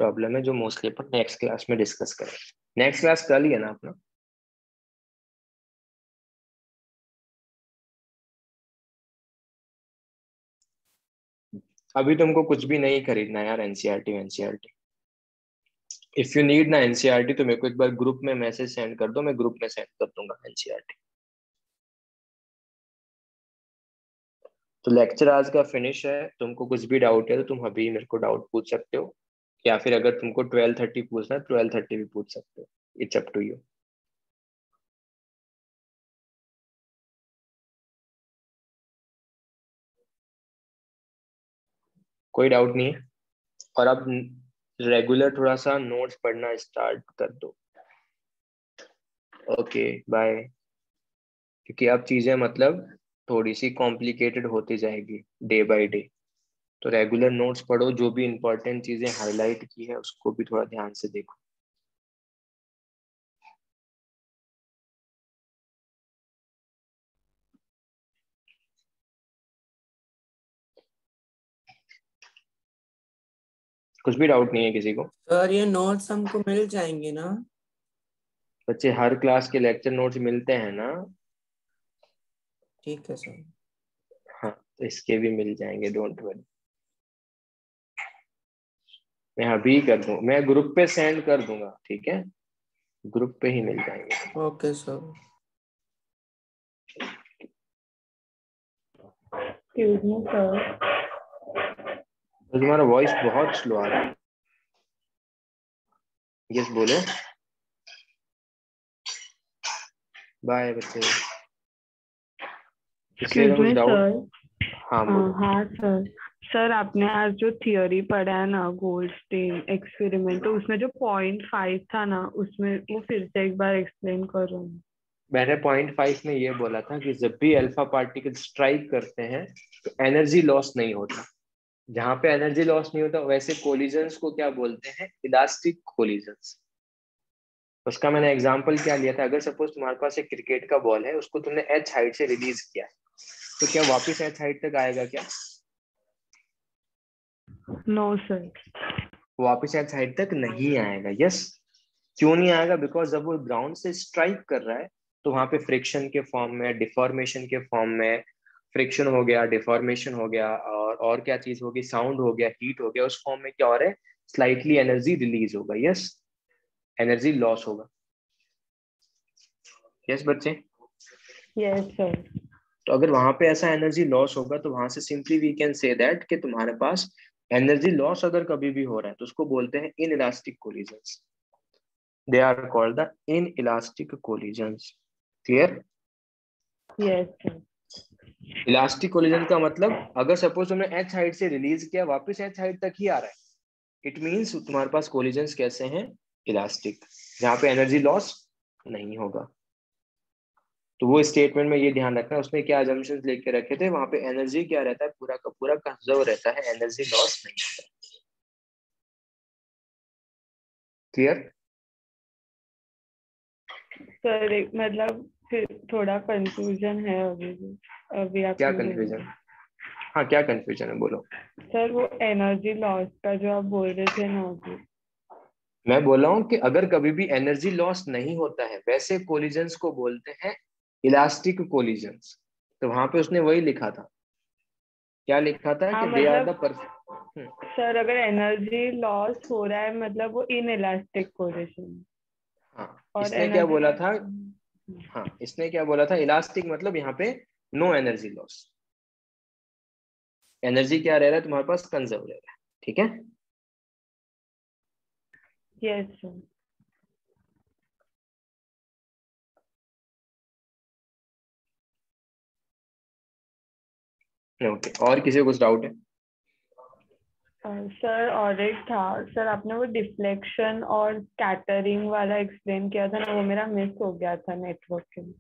प्रॉब्लम है जो मोस्टली अपन नेक्स्ट क्लास में डिस्कस करेंगे। नेक्स्ट क्लास कल ही है ना अपना? अभी तुमको कुछ भी नहीं खरीदना यार NCERT NCERT. If you need ना एनसीईआरटी तो मेरे को एक बार ग्रुप में मैसेज सेंड कर दो, मैं ग्रुप में सेंड कर दूंगा एनसीईआरटी। तो लेक्चर आज का फिनिश है। तुमको कुछ भी डाउट है तो तुम अभी मेरे को डाउट पूछ सकते हो, या फिर अगर तुमको 12:30 पूछना है 12:30 भी पूछ सकते हो, इट्स अप टू यू। कोई डाउट नहीं है? और अब रेगुलर थोड़ा सा नोट्स पढ़ना स्टार्ट कर दो। Okay bye. क्योंकि अब चीजें मतलब थोड़ी सी कॉम्प्लिकेटेड होती जाएगी डे बाय डे, तो रेगुलर नोट्स पढ़ो, जो भी इंपॉर्टेंट चीजें हाईलाइट की है उसको भी थोड़ा ध्यान से देखो। कुछ भी डाउट नहीं है किसी को? सर ये नोट्स हमको मिल जाएंगे ना? बच्चे हर क्लास के लेक्चर नोट्स मिलते हैं ना? ठीक है सर। हाँ तो इसके भी मिल जाएंगे, डोंट वरी। मैं अभी कर दूँ, मैं ग्रुप पे सेंड कर दूंगा, ठीक है? ग्रुप पे ही मिल जाएंगे। Okay sir. Excuse me, sir. तो तुम्हारा वॉइस बहुत स्लो आ रहा है। यस बोलो। बाय बच्चे। इसलिए Excuse कुछ me, डाउट? sir. हाँ बोलो। हाँ सर। सर आपने आज जो थियोरी पढ़ा है ना गोल्डस्टीन एक्सपेरिमेंट, तो उसमें जो 0.5 था ना, उसमें वो फिर से एक बार एक्सप्लेन कर रहा हूँ। मैंने 0.5 में ये बोला था कि जब भी अल्फा पार्टिकल स्ट्राइक करते हैं तो एनर्जी लॉस नहीं होता। जहां पे एनर्जी लॉस नहीं होता वैसे कोलिजन्स को क्या बोलते हैं? Elastic collisions. उसका मैंने एग्जांपल क्या लिया था, अगर सपोज तुम्हारे पास एक क्रिकेट का बॉल है, उसको तुमने एच हाइट से रिलीज किया, तो क्या वापस एच हाइट तक आएगा क्या? No sir. वापस एच हाइट तक नहीं आएगा। यस। क्यों नहीं आएगा? बिकॉज जब वो ग्राउंड से स्ट्राइक कर रहा है तो वहां पे फ्रिक्शन के फॉर्म में, डिफॉर्मेशन के फॉर्म में, फ्रिक्शन हो गया, डिफॉर्मेशन हो गया, और क्या चीज होगी, साउंड हो गया, हीट हो गया, उस फॉर्म में क्या हो रहा है, स्लाइटली एनर्जी रिलीज होगा। यस। एनर्जी लॉस होगा। यस बच्चे। Yes sir. तो अगर वहां पे ऐसा एनर्जी लॉस होगा तो वहां से simply we can say that कि तुम्हारे पास एनर्जी लॉस अगर कभी भी हो रहा है तो उसको बोलते हैं inelastic collisions. They are called the inelastic collisions. Clear? Yes sir. Elastic collision का मतलब, अगर सपोज तुमने एच हाइट से रिलीज किया, वापस एच हाइट तक ही आ रहा है, इट मींस तुम्हारे पास कोलिजन्स कैसे हैं? इलास्टिक, जहां पे एनर्जी लॉस नहीं होगा। तो वो स्टेटमेंट में ये ध्यान रखना, उसने क्या अजम्पशंस लेके रखे थे, वहां पे एनर्जी क्या रहता है, पूरा का पूरा कंजर्व रहता है, एनर्जी लॉस नहीं होता। क्लियर? सर एक मतलब फिर थोड़ा कंफ्यूजन है अभी भी। अभी क्या आपने कंफ्यूजन? बोला हाँ क्या कंफ्यूजन है, बोलो। सर, वो एनर्जी लॉस का जो आप बोल रहे थे ना अभी। मैं बोला हूं कि अगर कभी भी एनर्जी लॉस नहीं होता है वैसे कोलिजन्स को बोलते हैं इलास्टिक कोलिजन्स। तो वहां पे उसने वही लिखा था, क्या लिखा था हाँ कि दे आर द मतलब परफेक्ट। सर अगर एनर्जी लॉस हो रहा है मतलब वो इन इलास्टिक पोजीशन हाँ और इसने क्या एनर्जी बोला था? लॉस। हाँ इसने क्या बोला था, इलास्टिक मतलब यहाँ पे नो एनर्जी लॉस, एनर्जी क्या रह रहा है तुम्हारे पास, कंजर्व रह रहा है। ठीक है? Yes sir. ओके, और किसी को कुछ डाउट है? सर और एक था सर, आपने वो डिफ्लेक्शन और स्कैटरिंग वाला एक्सप्लेन किया था ना, वो मेरा मिस हो गया था नेटवर्क के लिए।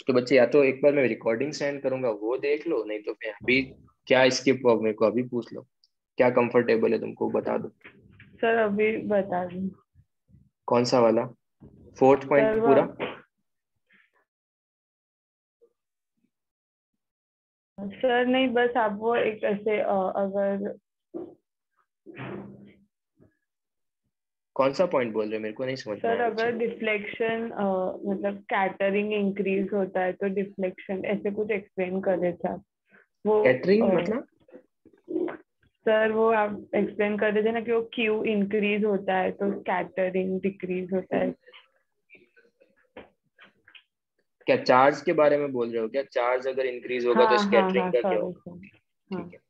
तो बच्चे या तो एक बार मैं रिकॉर्डिंग सेंड करूंगा वो देख लो, नहीं तो फिर अभी क्या स्किप हो मेरे को अभी पूछ लो, क्या कंफर्टेबल है तुमको बता दो। सर अभी बता दूं? कौन सा वाला? 4th पॉइंट सर पूरा? सर नहीं, बस आप वो एक ऐसे अगर कौन सा पॉइंट बोल रहे हो, मेरे को नहीं समझ में सर आया अगर बच्चे। डिफ्लेक्शन मतलब स्कैटरिंग इंक्रीज होता है तो डिफ्लेक्शन, ऐसे कुछ एक्सप्लेन कर रहे थे आप वो। कैटरिंग मतलब? सर वो आप एक्सप्लेन कर रहे थे ना कि वो क्यू इंक्रीज होता है तो स्कैटरिंग डिक्रीज होता है। क्या चार्ज के बारे में बोल रहे हो क्या? चार्ज अगर इंक्रीज होगा तो हाँ हाँ स्कैटरिंग हाँ, का क्या सॉरी होगा? सर। हाँ। ठीक है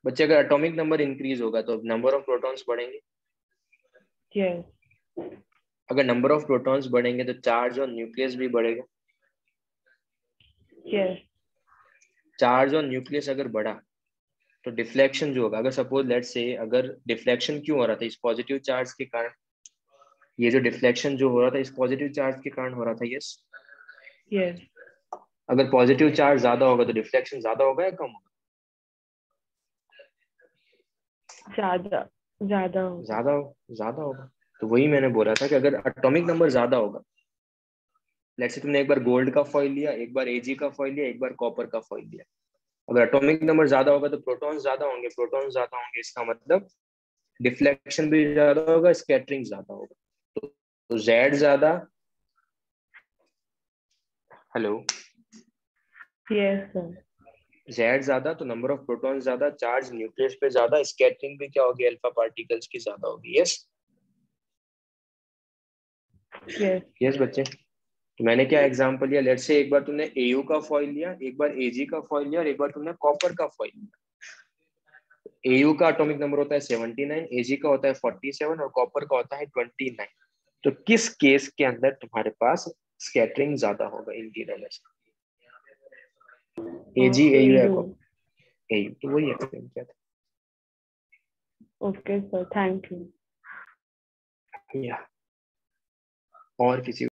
बच्चे, अगर एटॉमिक नंबर इंक्रीज होगा तो नंबर ऑफ प्रोटॉन्स बढ़ेंगे। यस। अगर नंबर ऑफ प्रोटॉन्स बढ़ेंगे तो चार्ज और न्यूक्लियस भी बढ़ेगा। यस। चार्ज और न्यूक्लियस अगर बढ़ा तो डिफ्लेक्शन जो होगा, अगर सपोज लेट से, अगर डिफ्लेक्शन क्यों हो रहा था, इस पॉजिटिव चार्ज के कारण, ये जो डिफ्लेक्शन जो हो रहा था इस पॉजिटिव चार्ज के कारण हो रहा था, यस। यस। अगर पॉजिटिव चार्ज ज्यादा होगा तो डिफ्लेक्शन ज्यादा होगा या कम होगा? ज्यादा ज्यादा होगा। ज्यादा ज्यादा होगा। तो वही मैंने बोला था कि अगर एटॉमिक नंबर ज्यादा होगा, लेट्स से तुमने एक बार गोल्ड का फॉइल लिया, एक बार एजी का फॉइल लिया, एक बार कॉपर का फॉइल लिया, अगर एटॉमिक नंबर ज्यादा होगा तो प्रोटॉन्स ज्यादा होंगे, प्रोटॉन्स ज्यादा होंगे इसका मतलब डिफ्लेक्शन भी ज्यादा होगा, स्कैटरिंग ज्यादा होगा। तो जेड ज्यादा, हेलो, यस सर। जेड ज्यादा तो नंबर ऑफ प्रोटॉन्स ज्यादा, चार्ज न्यूक्लियस पे ज्यादा, स्कैटरिंग भी क्या होगी, अल्फा पार्टिकल्स की ज्यादा होगी, यस। यस। यस बच्चे, तो मैंने क्या एग्जांपल लिया, लेट्स से एक बार तुमने एयू का फॉइल लिया, एक बार एजी का फॉइल लिया और एक बार तुमने कॉपर का फॉइल लिया। एयू का एटॉमिक नंबर होता है 79, एजी का होता है 47 और कॉपर का होता है 29। तो किस केस के अंदर तुम्हारे पास स्कैटरिंग ज्यादा होगा इन तीनों में से? एजी, एयू या एयू। कॉपर? एयू, तो वही एक्सप्लेन किया था। Okay sir, thank you. या और किसी